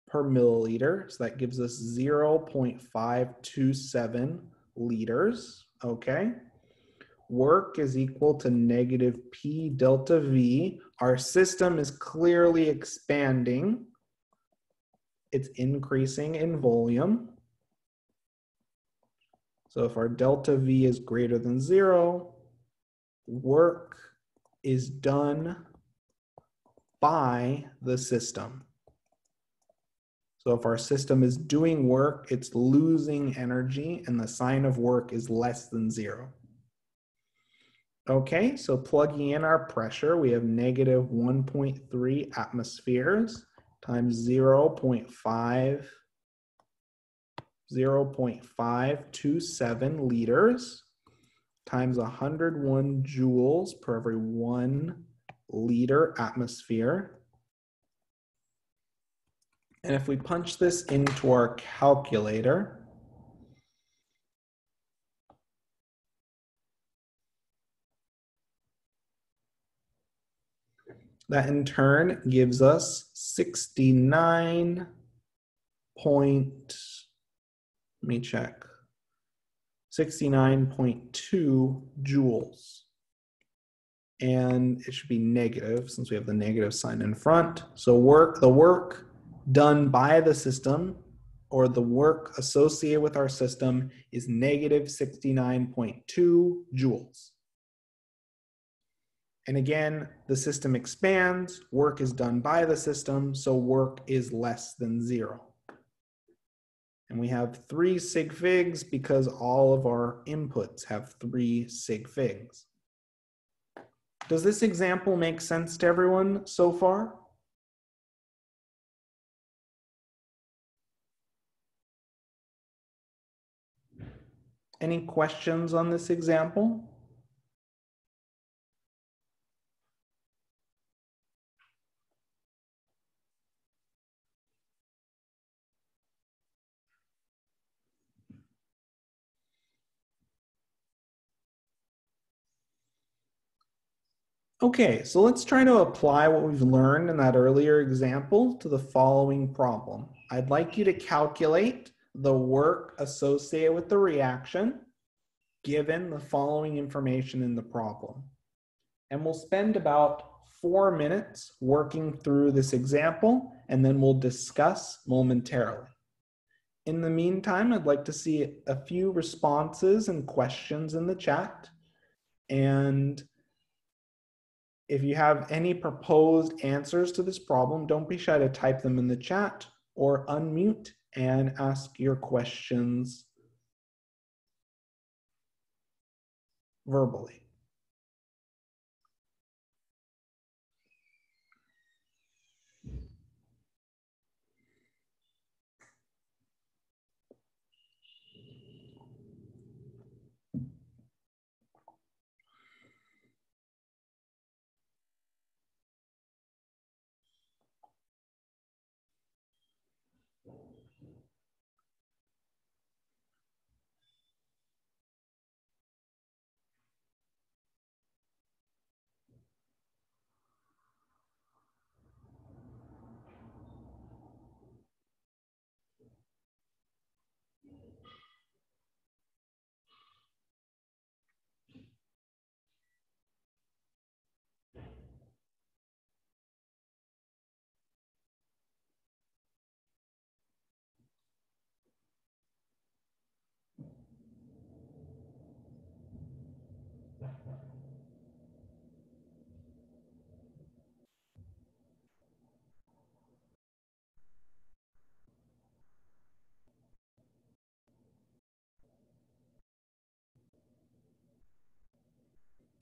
per milliliter. So that gives us 0.527 liters, okay? Work is equal to negative P delta V. Our system is clearly expanding. It's increasing in volume. So if our delta V is greater than 0, work is done by the system. So if our system is doing work, it's losing energy, and the sign of work is less than 0. Okay, so plugging in our pressure, we have negative 1.3 atmospheres times 0.527 liters times 101 joules per every 1 liter atmosphere. And if we punch this into our calculator, that in turn gives us 69.2 joules. And it should be negative since we have the negative sign in front. So the work done by the system, or the work associated with our system, is negative 69.2 joules. And again, the system expands, work is done by the system, so work is less than 0. And we have 3 sig figs because all of our inputs have 3 sig figs. Does this example make sense to everyone so far? Any questions on this example? Okay, so let's try to apply what we've learned in that earlier example to the following problem. I'd like you to calculate the work associated with the reaction given the following information in the problem. And we'll spend about 4 minutes working through this example, and then we'll discuss momentarily. In the meantime, I'd like to see a few responses and questions in the chat. And if you have any proposed answers to this problem, don't be shy to type them in the chat or unmute and ask your questions verbally.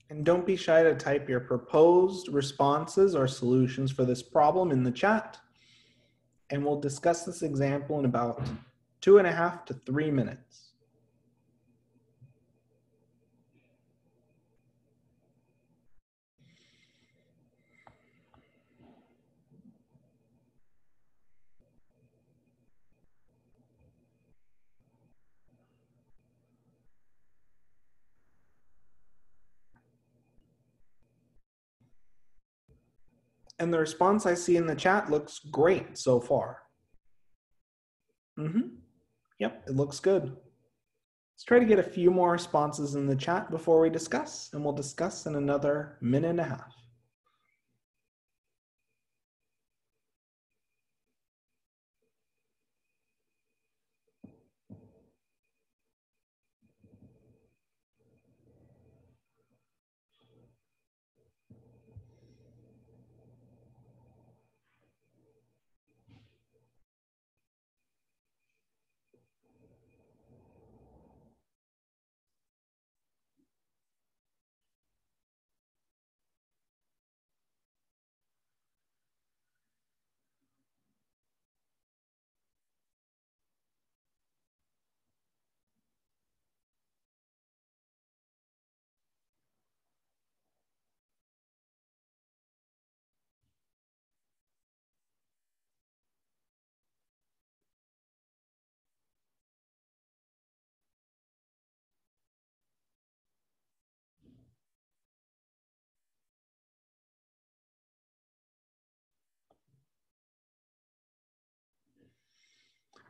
And don't be shy to type your proposed responses or solutions for this problem in the chat. And we'll discuss this example in about 2.5 to 3 minutes. And the response I see in the chat looks great so far. Yep, it looks good. Let's try to get a few more responses in the chat before we discuss, and we'll discuss in another 1.5 minutes.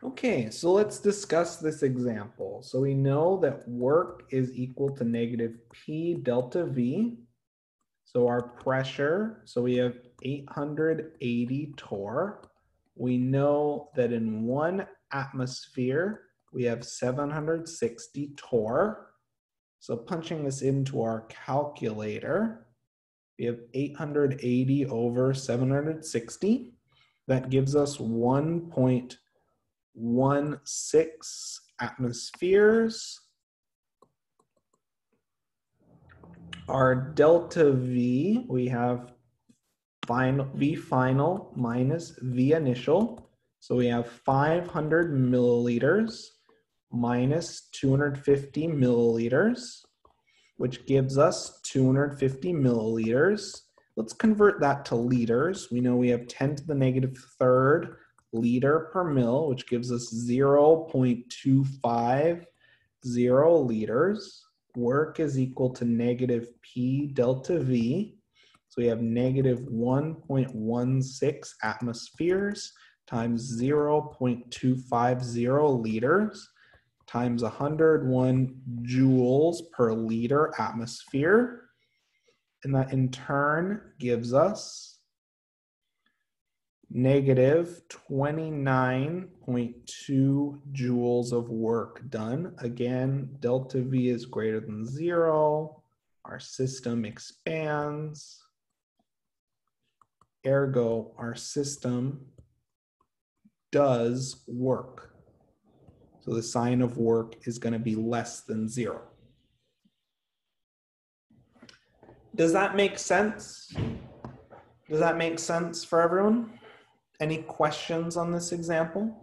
Okay, so let's discuss this example. So we know that work is equal to negative P delta V. So our pressure, so we have 880 torr. We know that in 1 atmosphere, we have 760 torr. So punching this into our calculator, we have 880 over 760. That gives us 1.16 atmospheres. Our delta V, we have V final minus V initial. So we have 500 milliliters minus 250 milliliters, which gives us 250 milliliters. Let's convert that to liters. We know we have 10 to the negative third liter per mil, which gives us 0.250 liters. Work is equal to negative P delta V. So we have negative 1.16 atmospheres times 0.250 liters times 101 joules per liter atmosphere. And that in turn gives us negative 29.2 joules of work done. Again, delta V is greater than 0. Our system expands. Ergo, our system does work. So the sign of work is going to be less than 0. Does that make sense? Does that make sense for everyone? Any questions on this example?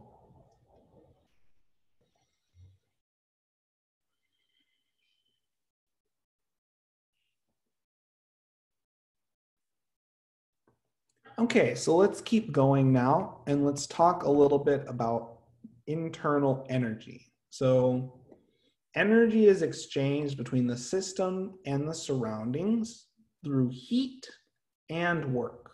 Okay, so let's keep going now and let's talk a little bit about internal energy. So energy is exchanged between the system and the surroundings through heat and work.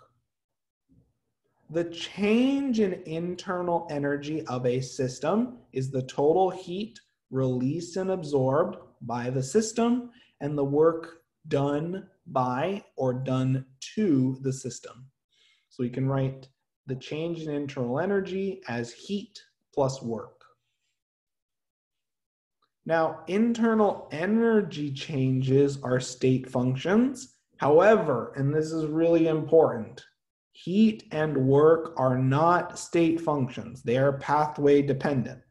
The change in internal energy of a system is the total heat released and absorbed by the system and the work done by or done to the system. So we can write the change in internal energy as heat plus work. Now, internal energy changes are state functions. However, and this is really important, heat and work are not state functions. They are pathway dependent.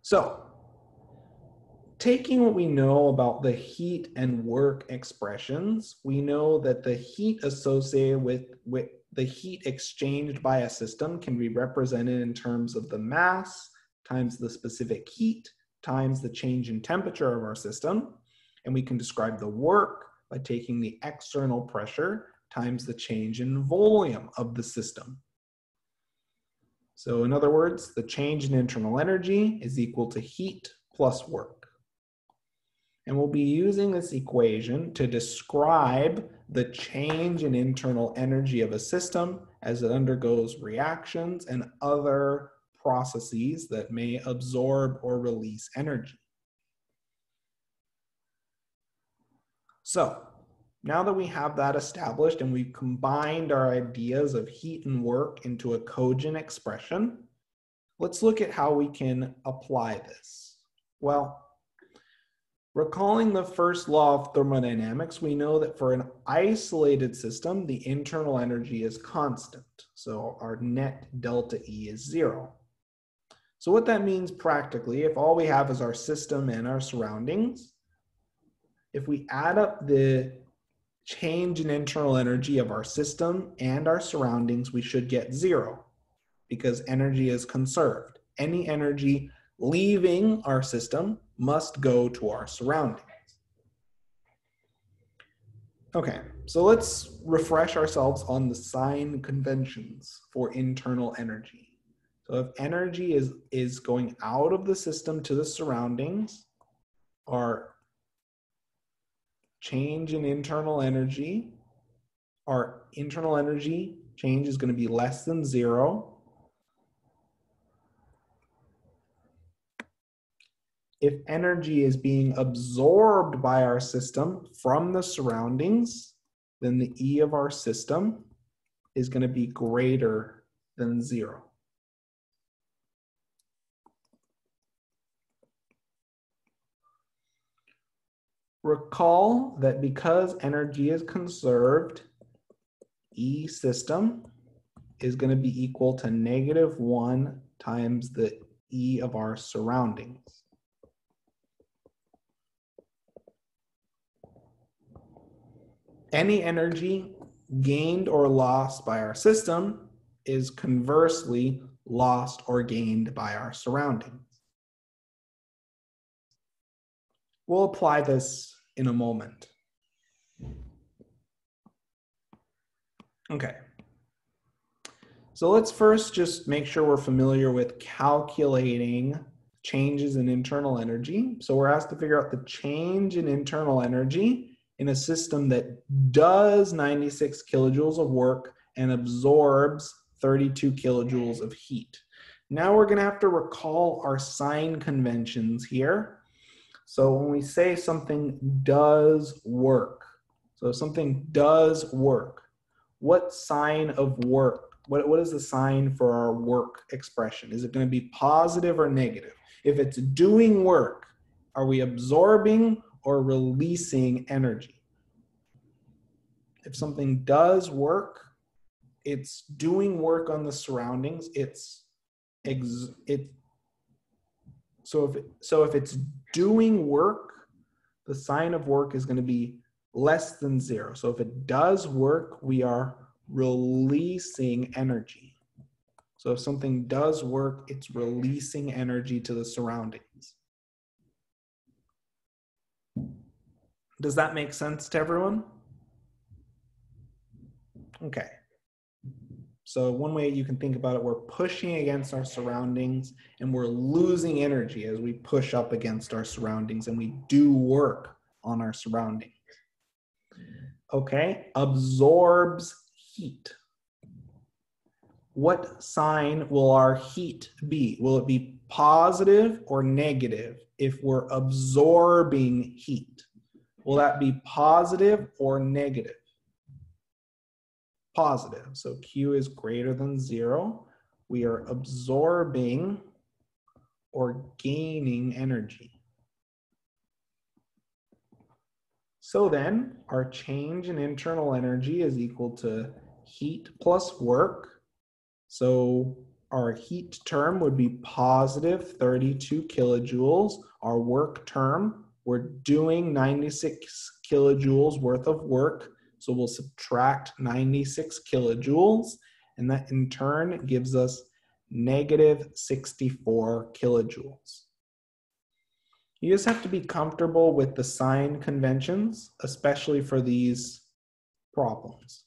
So, taking what we know about the heat and work expressions, we know that the heat associated with the heat exchanged by a system can be represented in terms of the mass times the specific heat times the change in temperature of our system. And we can describe the work by taking the external pressure times the change in volume of the system. So in other words, the change in internal energy is equal to heat plus work. And we'll be using this equation to describe the change in internal energy of a system as it undergoes reactions and other processes that may absorb or release energy. So now that we have that established and we've combined our ideas of heat and work into a cogent expression, let's look at how we can apply this. Well, recalling the first law of thermodynamics, we know that for an isolated system, the internal energy is constant. So our net delta E is 0. So what that means practically, if all we have is our system and our surroundings, if we add up the change in internal energy of our system and our surroundings, we should get 0 because energy is conserved. Any energy leaving our system must go to our surroundings. Okay, so let's refresh ourselves on the sign conventions for internal energy. So if energy is going out of the system to the surroundings, our change in internal energy, our internal energy change is going to be less than 0. If energy is being absorbed by our system from the surroundings, then the E of our system is going to be greater than 0. Recall that because energy is conserved, E system is going to be equal to -1 times the E of our surroundings. Any energy gained or lost by our system is conversely lost or gained by our surroundings. We'll apply this in a moment. Okay. So let's first just make sure we're familiar with calculating changes in internal energy. So we're asked to figure out the change in internal energy in a system that does 96 kilojoules of work and absorbs 32 kilojoules of heat. Now we're going to have to recall our sign conventions here. So when we say something does work, So if something does work, what sign of work, what is the sign for our work expression? Is it going to be positive or negative? If it's doing work, are we absorbing or releasing energy? If something does work, it's doing work on the surroundings. So if it's doing work, the sign of work is going to be less than 0. So if it does work, we are releasing energy. So if something does work, it's releasing energy to the surroundings. Does that make sense to everyone? Okay. So one way you can think about it, we're pushing against our surroundings and we're losing energy as we push up against our surroundings and we do work on our surroundings. Okay, absorbs heat. What sign will our heat be? Will it be positive or negative if we're absorbing heat? Will that be positive or negative? Positive. So Q is greater than 0. We are absorbing or gaining energy. So then our change in internal energy is equal to heat plus work. So our heat term would be positive 32 kilojoules. Our work term, we're doing 96 kilojoules worth of work. So we'll subtract 96 kilojoules, and that in turn gives us negative 64 kilojoules. You just have to be comfortable with the sign conventions, especially for these problems.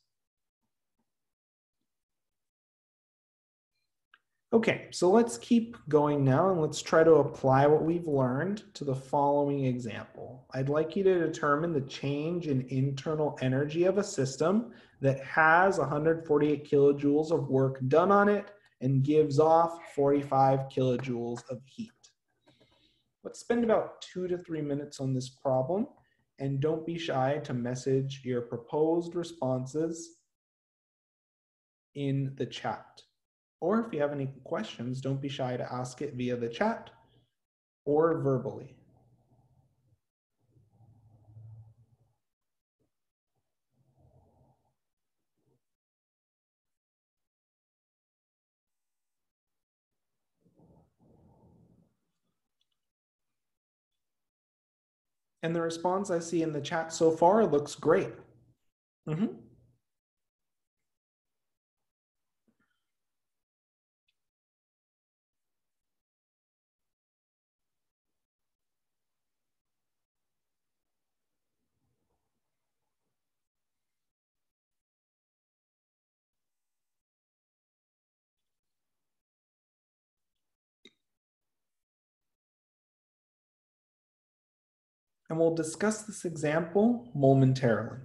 Okay, so let's keep going now and let's try to apply what we've learned to the following example. I'd like you to determine the change in internal energy of a system that has 148 kilojoules of work done on it and gives off 45 kilojoules of heat. Let's spend about 2 to 3 minutes on this problem, and don't be shy to message your proposed responses in the chat. Or if you have any questions, don't be shy to ask it via the chat or verbally. And the response I see in the chat so far looks great. And we'll discuss this example momentarily.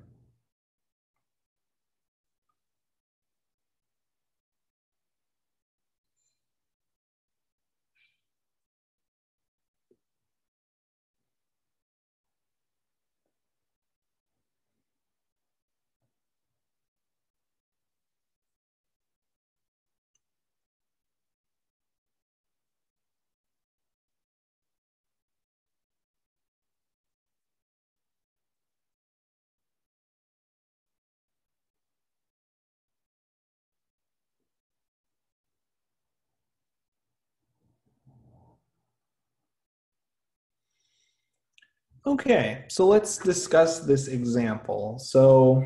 Okay, so let's discuss this example. So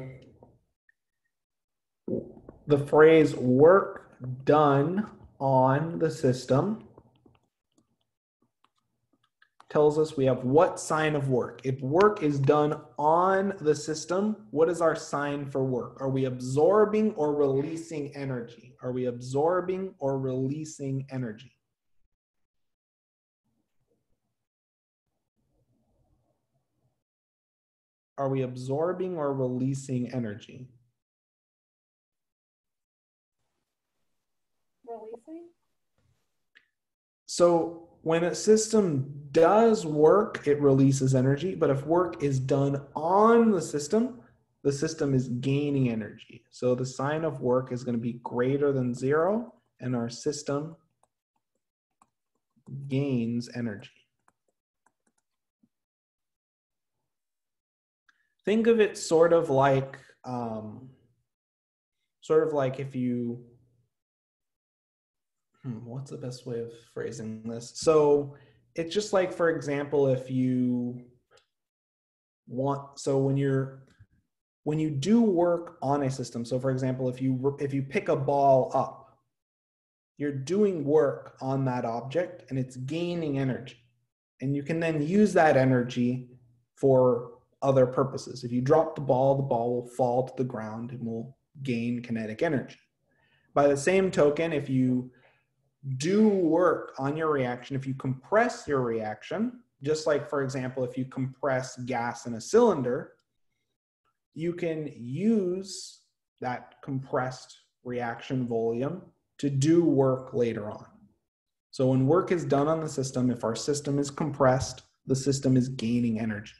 the phrase work done on the system tells us we have what sign of work. If work is done on the system, what is our sign for work? Are we absorbing or releasing energy? Are we absorbing or releasing energy? Are we absorbing or releasing energy? Releasing? So when a system does work, it releases energy, but if work is done on the system, the system is gaining energy. So the sign of work is going to be greater than 0, and our system gains energy. Think of it sort of like if you, what's the best way of phrasing this? So it's just like, for example, if you want, so when you do work on a system, so for example, if you pick a ball up, you're doing work on that object and it's gaining energy. And you can then use that energy for other purposes. If you drop the ball will fall to the ground and will gain kinetic energy. By the same token, if you do work on your reaction, if you compress your reaction, just like, for example, if you compress gas in a cylinder, you can use that compressed reaction volume to do work later on. So when work is done on the system, if our system is compressed, the system is gaining energy.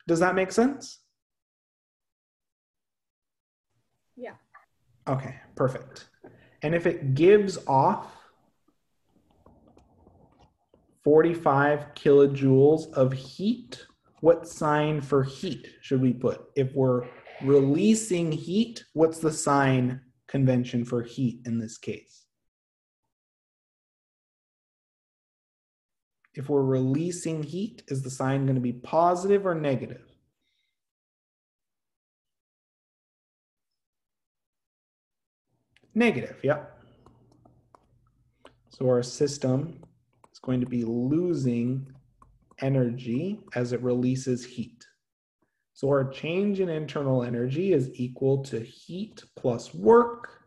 Does that make sense? Yeah. Okay, perfect. And if it gives off 45 kilojoules of heat, what sign for heat should we put? If we're releasing heat, what's the sign convention for heat in this case? If we're releasing heat, is the sign going to be positive or negative? Negative, yep. So our system is going to be losing energy as it releases heat. So our change in internal energy is equal to heat plus work.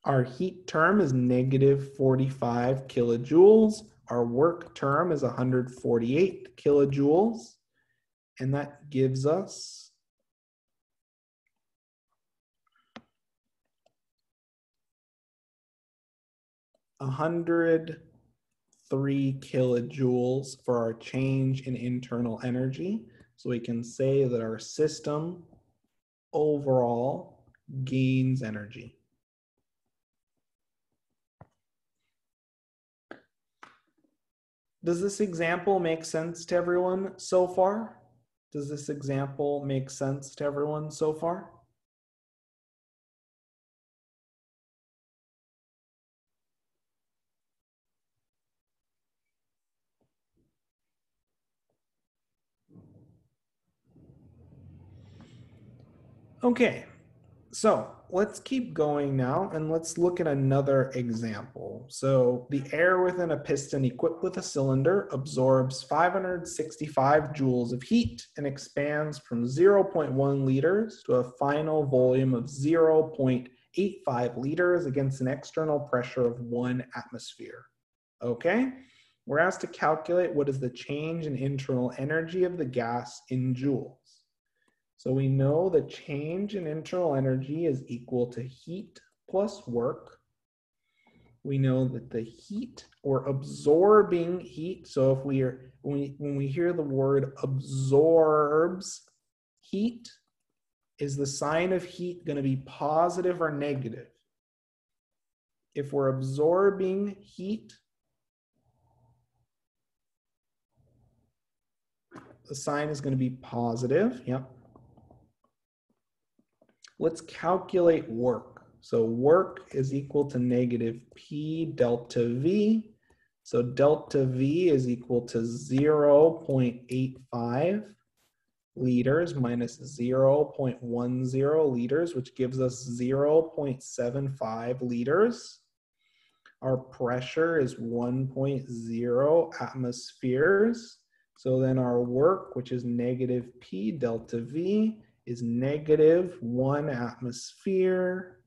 Our heat term is negative 45 kilojoules. Our work term is 148 kilojoules. And that gives us 103 kilojoules for our change in internal energy. So we can say that our system overall gains energy. Does this example make sense to everyone so far? Does this example make sense to everyone so far? Okay, so let's keep going now and let's look at another example. So the air within a piston equipped with a cylinder absorbs 565 joules of heat and expands from 0.1 liters to a final volume of 0.85 liters against an external pressure of 1 atmosphere. Okay, we're asked to calculate what is the change in internal energy of the gas in joules. So we know the change in internal energy is equal to heat plus work. We know that the heat, or absorbing heat, so if when we hear the word absorbs heat, is the sign of heat going to be positive or negative? If we're absorbing heat, the sign is going to be positive. Yep. Let's calculate work. So work is equal to negative P delta V. So delta V is equal to 0.85 liters minus 0.10 liters, which gives us 0.75 liters. Our pressure is 1.0 atmospheres. So then our work, which is negative P delta V, is negative 1 atmosphere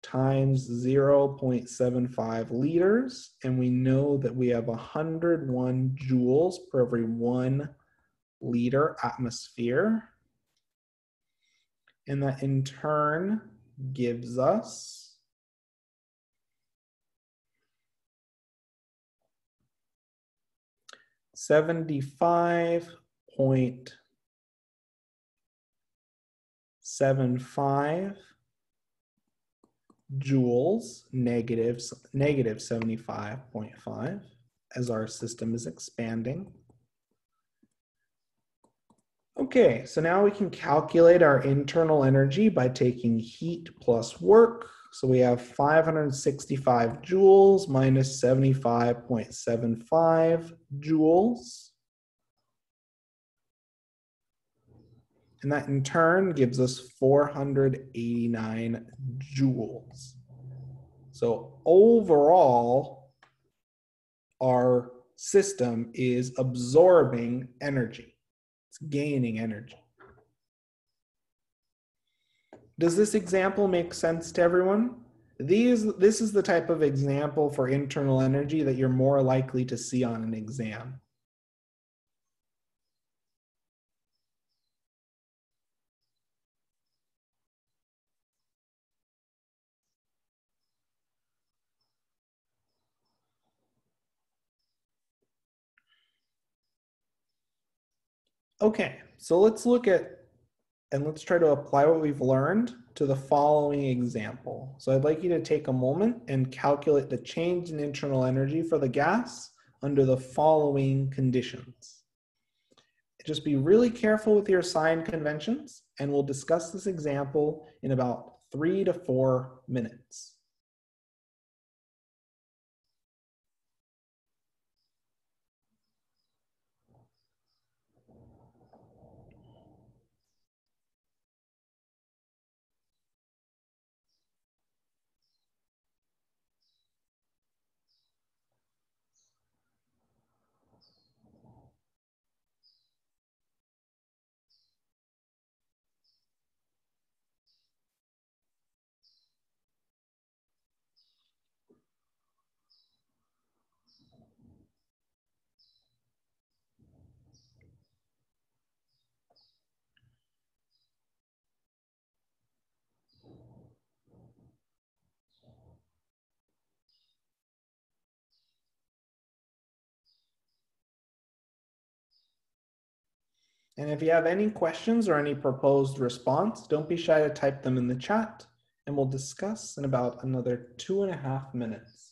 times 0.75 liters. And we know that we have 101 joules per every 1 liter atmosphere. And that in turn gives us 75.0 0.75 joules, negative 75.5, as our system is expanding. Okay, so now we can calculate our internal energy by taking heat plus work. So we have 565 joules minus 75.75 joules. And that in turn gives us 489 joules. So overall, our system is absorbing energy. It's gaining energy. Does this example make sense to everyone? This is the type of example for internal energy that you're more likely to see on an exam. Okay, so let's look at, and let's try to apply what we've learned to the following example. So I'd like you to take a moment and calculate the change in internal energy for the gas under the following conditions. Just be really careful with your sign conventions, and we'll discuss this example in about 3 to 4 minutes. And if you have any questions or any proposed response, don't be shy to type them in the chat, and we'll discuss in about another 2.5 minutes.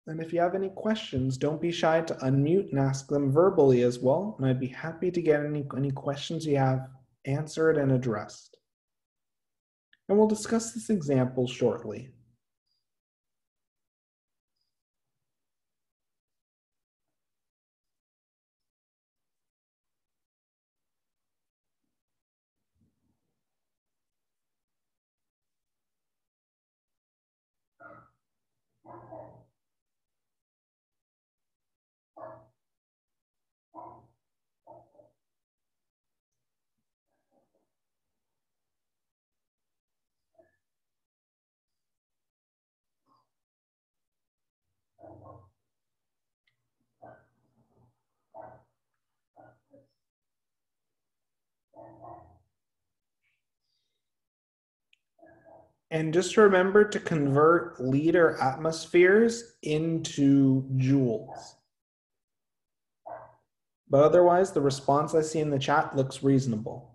And if you have any questions, don't be shy to unmute and ask them verbally as well. And I'd be happy to get any questions you have answered and addressed. And we'll discuss this example shortly. And just remember to convert liter atmospheres into joules. But otherwise, the response I see in the chat looks reasonable.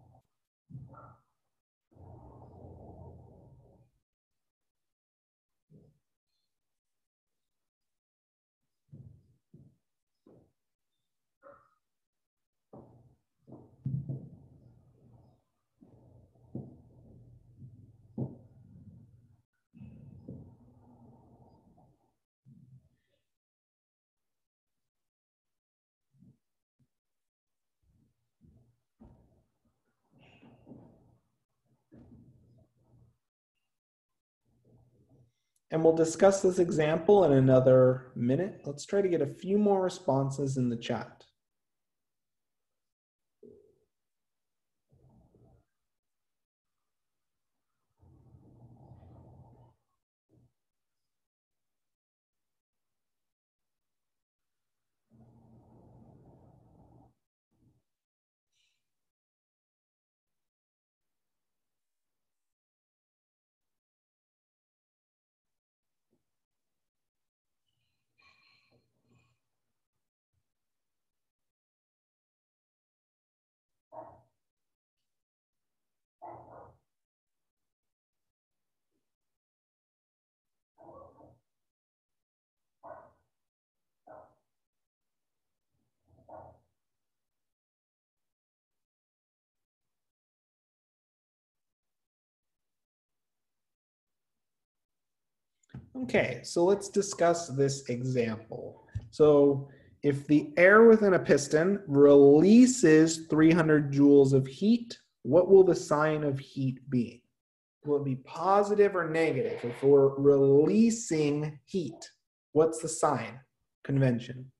And we'll discuss this example in another minute. Let's try to get a few more responses in the chat. Okay, so let's discuss this example. So if the air within a piston releases 300 joules of heat, what will the sign of heat be? Will it be positive or negative? If we're releasing heat, what's the sign convention?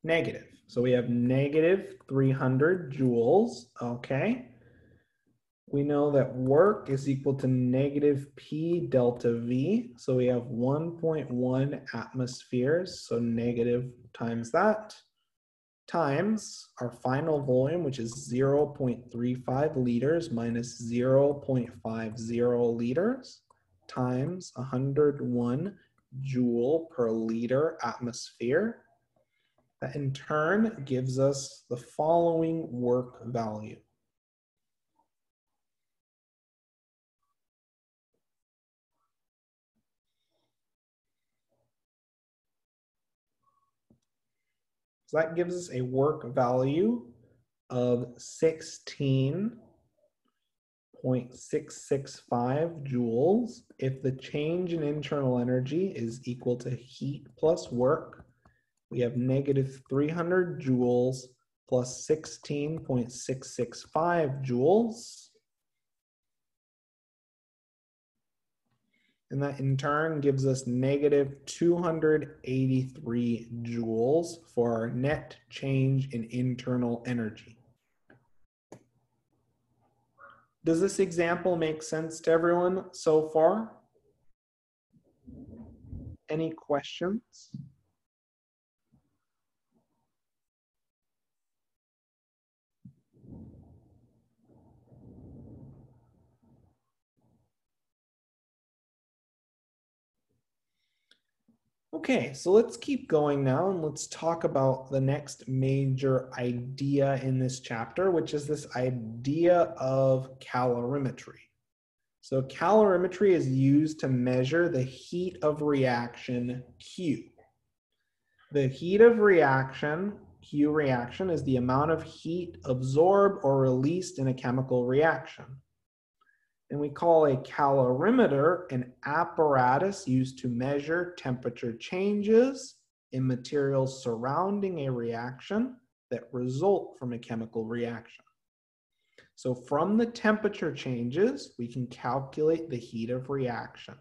Negative. So we have negative 300 joules, okay? We know that work is equal to negative P delta V. So we have 1.1 atmospheres, so negative times that, times our final volume, which is 0.35 liters minus 0.50 liters, times 101 joule per liter atmosphere. That in turn gives us the following work value. So that gives us a work value of 16.665 joules if the change in internal energy is equal to heat plus work. We have negative 300 joules plus 16.665 joules. And that in turn gives us negative 283 joules for our net change in internal energy. Does this example make sense to everyone so far? Any questions? Okay, so let's keep going now and let's talk about the next major idea in this chapter, which is this idea of calorimetry. So calorimetry is used to measure the heat of reaction Q. The heat of reaction, Q reaction, is the amount of heat absorbed or released in a chemical reaction. And we call a calorimeter an apparatus used to measure temperature changes in materials surrounding a reaction that result from a chemical reaction. So from the temperature changes, we can calculate the heat of reaction.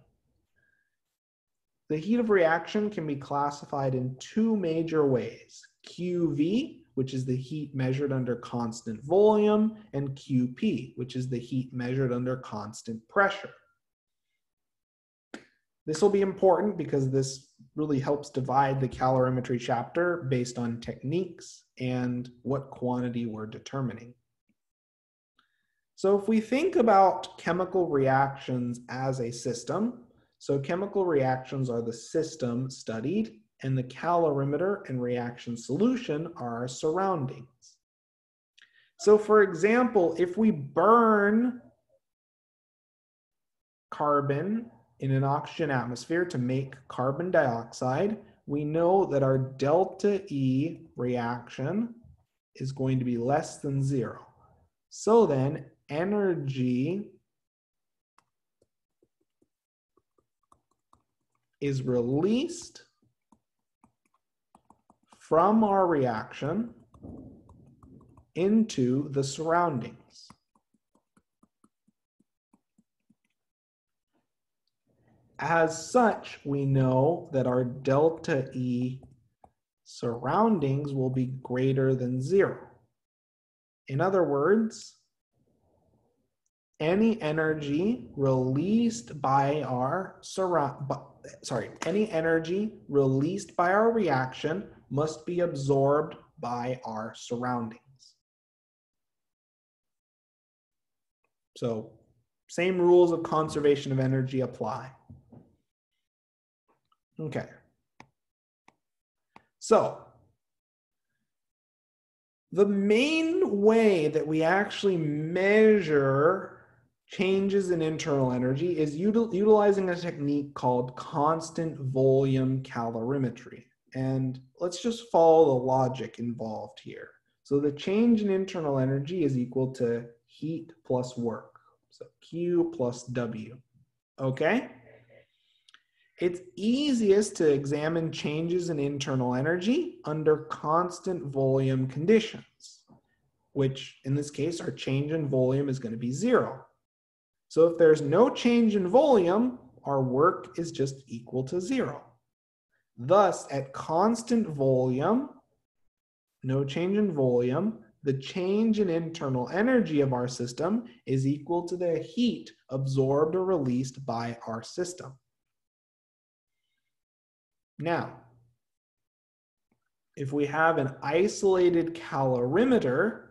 The heat of reaction can be classified in two major ways: QV, which is the heat measured under constant volume, and QP, which is the heat measured under constant pressure. This will be important because this really helps divide the calorimetry chapter based on techniques and what quantity we're determining. So if we think about chemical reactions as a system, so chemical reactions are the system studied, and the calorimeter and reaction solution are our surroundings. So for example, if we burn carbon in an oxygen atmosphere to make carbon dioxide, we know that our delta E reaction is going to be less than 0. So then energy is released from our reaction into the surroundings. As such, we know that our delta E surroundings will be greater than 0. In other words, any energy released by our reaction must be absorbed by our surroundings. So, same rules of conservation of energy apply. Okay. So, the main way that we actually measure changes in internal energy is utilizing a technique called constant volume calorimetry. And let's just follow the logic involved here. So the change in internal energy is equal to heat plus work. So Q plus W, okay? It's easiest to examine changes in internal energy under constant volume conditions, which in this case, our change in volume is going to be 0. So if there's no change in volume, our work is just equal to 0. Thus, at constant volume, no change in volume, the change in internal energy of our system is equal to the heat absorbed or released by our system. Now, if we have an isolated calorimeter,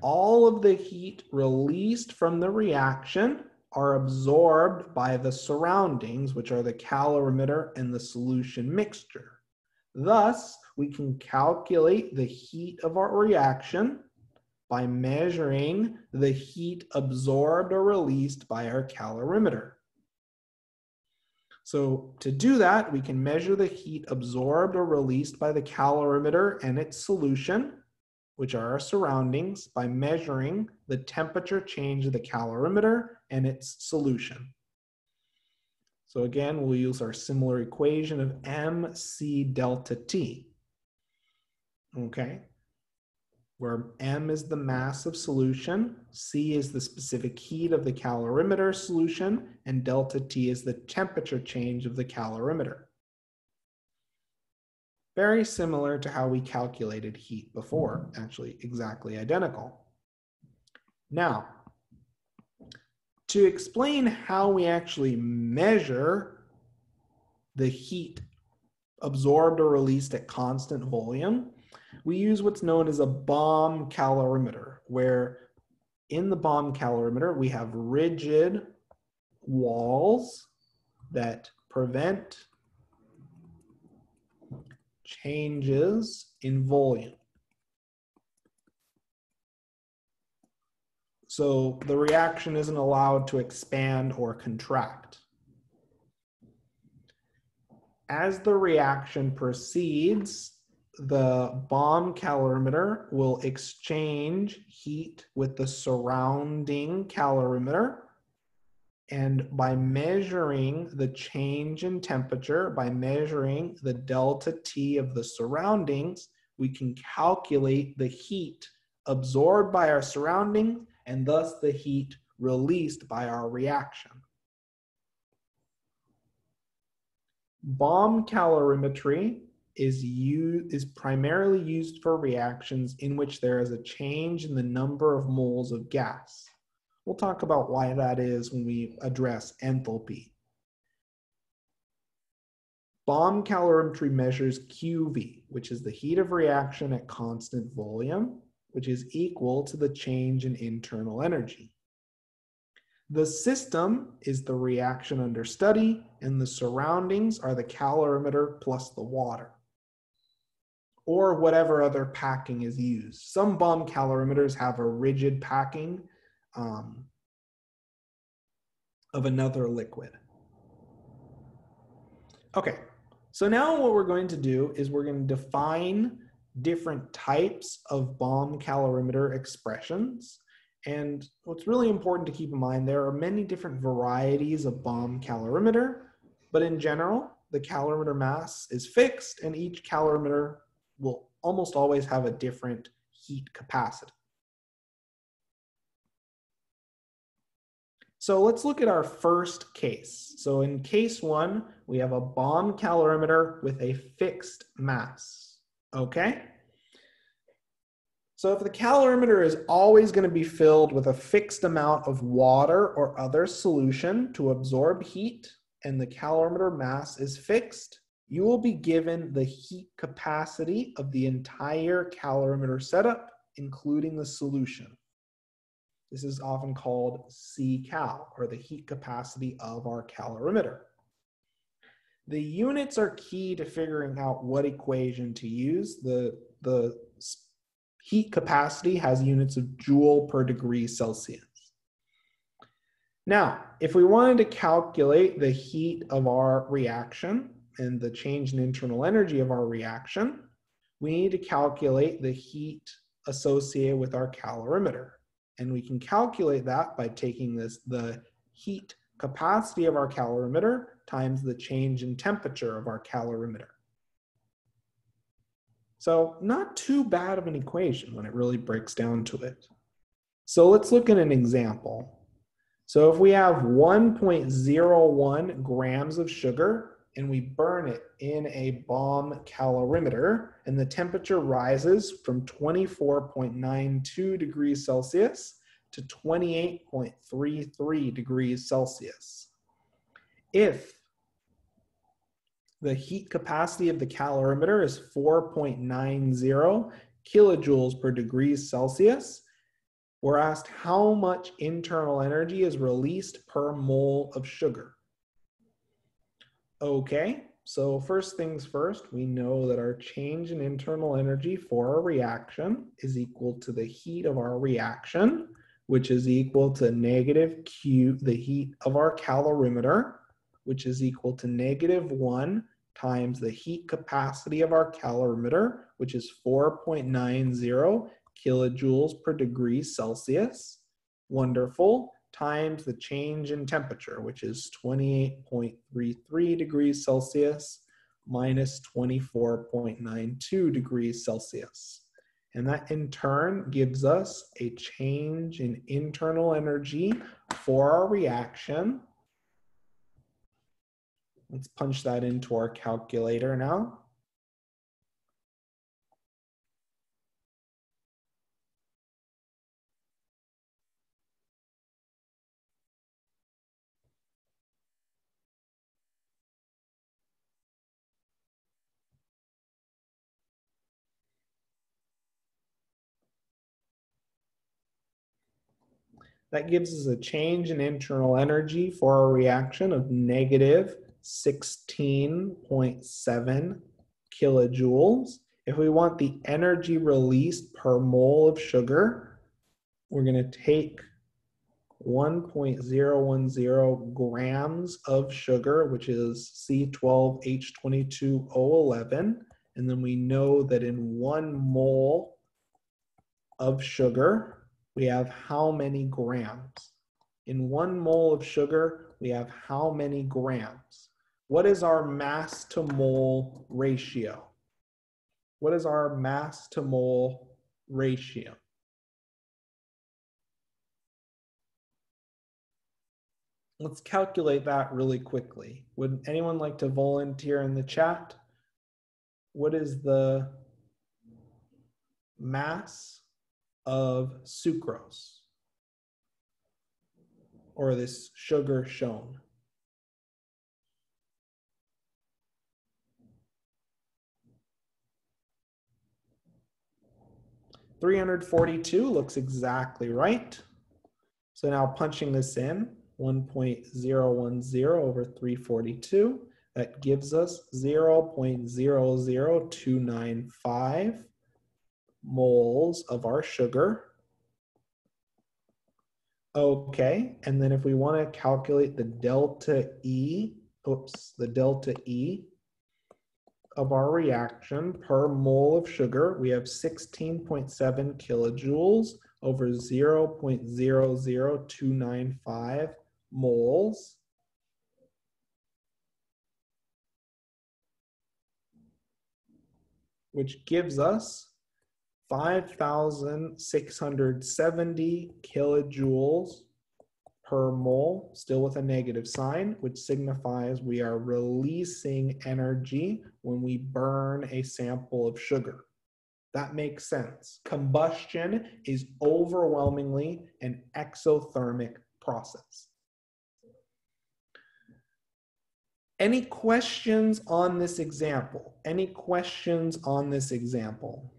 all of the heat released from the reaction are absorbed by the surroundings, which are the calorimeter and the solution mixture. Thus, we can calculate the heat of our reaction by measuring the heat absorbed or released by our calorimeter. So to do that, we can measure the heat absorbed or released by the calorimeter and its solution, which are our surroundings, by measuring the temperature change of the calorimeter and its solution. So again, we'll use our similar equation of mc delta T, okay? Where m is the mass of solution, c is the specific heat of the calorimeter solution, and delta T is the temperature change of the calorimeter. Very similar to how we calculated heat before, actually exactly identical. Now, to explain how we actually measure the heat absorbed or released at constant volume, we use what's known as a bomb calorimeter, where in the bomb calorimeter, we have rigid walls that prevent changes in volume. So the reaction isn't allowed to expand or contract. As the reaction proceeds, the bomb calorimeter will exchange heat with the surrounding calorimeter. And by measuring the change in temperature, by measuring the delta T of the surroundings, we can calculate the heat absorbed by our surroundings and thus the heat released by our reaction. Bomb calorimetry is primarily used for reactions in which there is a change in the number of moles of gas. We'll talk about why that is when we address enthalpy. Bomb calorimetry measures QV, which is the heat of reaction at constant volume, which is equal to the change in internal energy. The system is the reaction under study, and the surroundings are the calorimeter plus the water, or whatever other packing is used. Some bomb calorimeters have a rigid packing of another liquid. Okay, so now what we're going to do is we're going to define different types of bomb calorimeter expressions. And what's really important to keep in mind, there are many different varieties of bomb calorimeter, but in general, the calorimeter mass is fixed and each calorimeter will almost always have a different heat capacity. So let's look at our first case. So in case 1, we have a bomb calorimeter with a fixed mass, okay? So if the calorimeter is always going to be filled with a fixed amount of water or other solution to absorb heat, and the calorimeter mass is fixed, you will be given the heat capacity of the entire calorimeter setup, including the solution. This is often called Ccal, or the heat capacity of our calorimeter. The units are key to figuring out what equation to use. The heat capacity has units of joule per degree Celsius. Now, if we wanted to calculate the heat of our reaction and the change in internal energy of our reaction, we need to calculate the heat associated with our calorimeter. And we can calculate that by taking the heat capacity of our calorimeter times the change in temperature of our calorimeter. So not too bad of an equation when it really breaks down to it. So let's look at an example. So if we have 1.01 grams of sugar and we burn it in a bomb calorimeter, and the temperature rises from 24.92 degrees Celsius to 28.33 degrees Celsius. If the heat capacity of the calorimeter is 4.90 kilojoules per degree Celsius, we're asked how much internal energy is released per mole of sugar. Okay, so first things first, we know that our change in internal energy for a reaction is equal to the heat of our reaction, which is equal to negative Q, the heat of our calorimeter, which is equal to -1 times the heat capacity of our calorimeter, which is 4.90 kilojoules per degree Celsius. Wonderful. Times the change in temperature, which is 28.33 degrees Celsius minus 24.92 degrees Celsius. And that in turn gives us a change in internal energy for our reaction. Let's punch that into our calculator now. That gives us a change in internal energy for our reaction of negative 16.7 kilojoules. If we want the energy released per mole of sugar, we're going to take 1.010 grams of sugar, which is C12H22O11. And then we know that in 1 mole of sugar, we have how many grams? In 1 mole of sugar, we have how many grams? What is our mass to mole ratio? What is our mass to mole ratio? Let's calculate that really quickly. Would anyone like to volunteer in the chat? What is the mass of sucrose, or this sugar shown? $342 looks exactly right. So now punching this in, 1.010 over 342, that gives us 0.00295 moles of our sugar. Okay, and then if we want to calculate the delta E, the delta E of our reaction per mole of sugar, we have 16.7 kilojoules over 0.00295 moles. Which gives us 5,670 kilojoules per mole, still with a negative sign, which signifies we are releasing energy when we burn a sample of sugar. That makes sense. Combustion is overwhelmingly an exothermic process. Any questions on this example? Any questions on this example?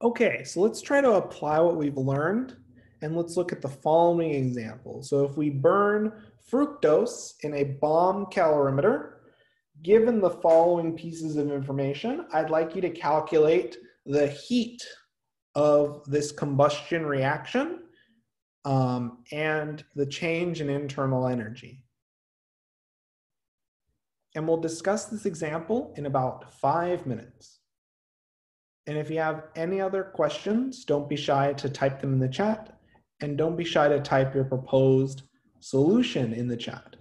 Okay, so let's try to apply what we've learned And let's look at the following example. So if we burn fructose in a bomb calorimeter, given the following pieces of information, I'd like you to calculate the heat of this combustion reaction and the change in internal energy. And we'll discuss this example in about 5 minutes. And if you have any other questions, don't be shy to type them in the chat, and don't be shy to type your proposed solution in the chat.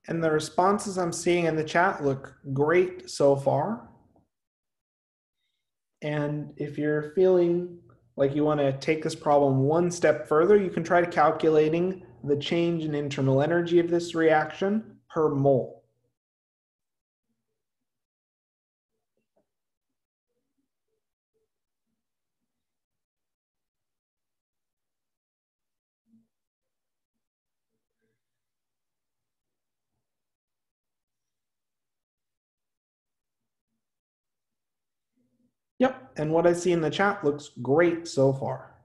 And the responses I'm seeing in the chat look great so far. And if you're feeling like you want to take this problem one step further, you can try calculating the change in internal energy of this reaction per mole. Yep, and what I see in the chat looks great so far.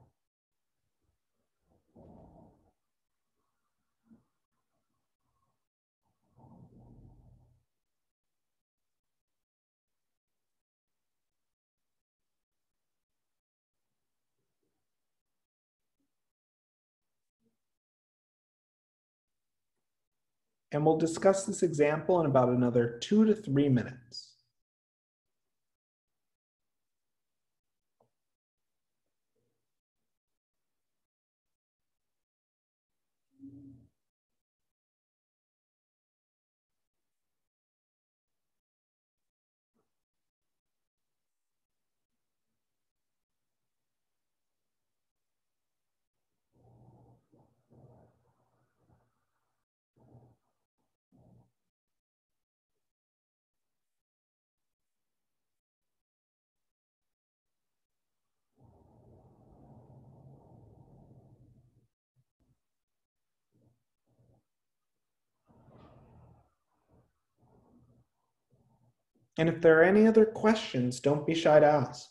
And we'll discuss this example in about another 2 to 3 minutes. And if there are any other questions, don't be shy to ask.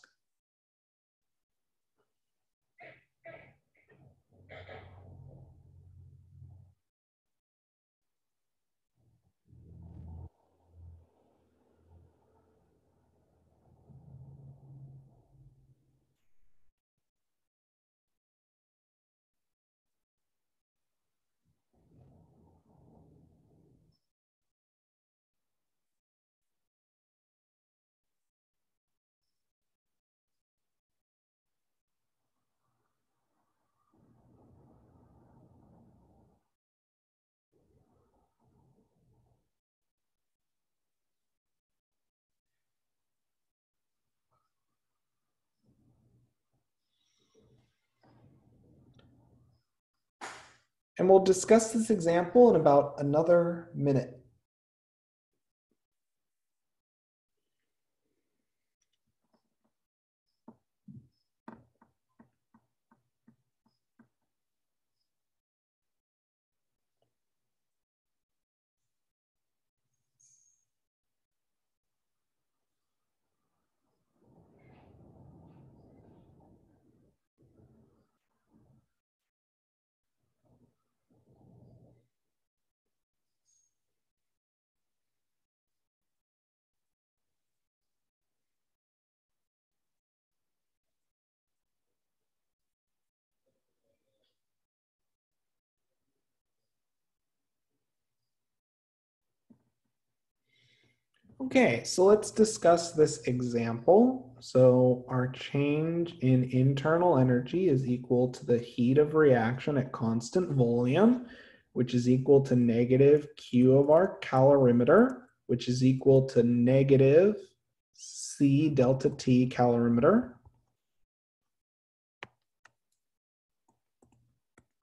And we'll discuss this example in about another minute. Okay, so let's discuss this example. So our change in internal energy is equal to the heat of reaction at constant volume, which is equal to negative Q of our calorimeter, which is equal to negative C delta T calorimeter,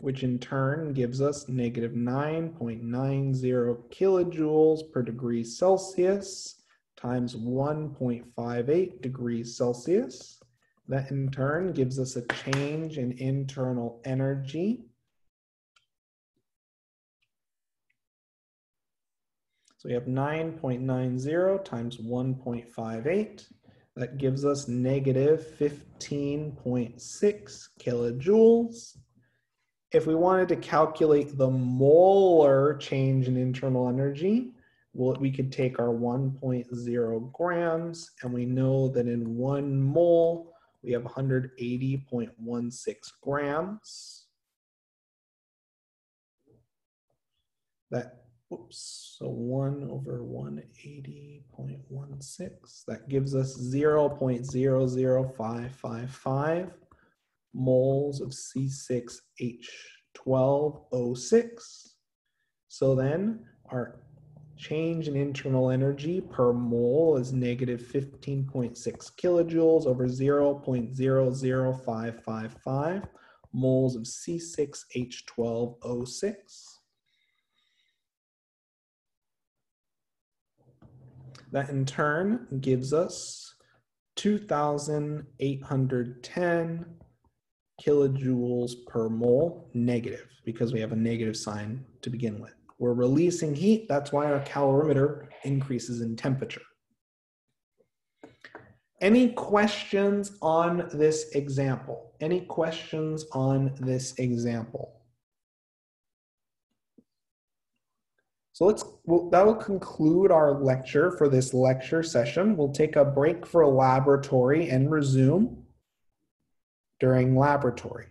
which in turn gives us negative 9.90 kilojoules per degree Celsius times 1.58 degrees Celsius. That in turn gives us a change in internal energy. So we have 9.90 times 1.58. That gives us negative 15.6 kilojoules. If we wanted to calculate the molar change in internal energy, well, we could take our 1.0 grams, and we know that in 1 mole, we have 180.16 grams. So 1 over 180.16, that gives us 0.00555 moles of C6H12O6. So then our change in internal energy per mole is negative 15.6 kilojoules over 0.00555 moles of C6H12O6. That in turn gives us 2,810 kilojoules per mole negative, because we have a negative sign to begin with. We're releasing heat, that's why our calorimeter increases in temperature. Any questions on this example? Any questions on this example? So that will conclude our lecture for this lecture session. We'll take a break for a laboratory and resume during laboratory.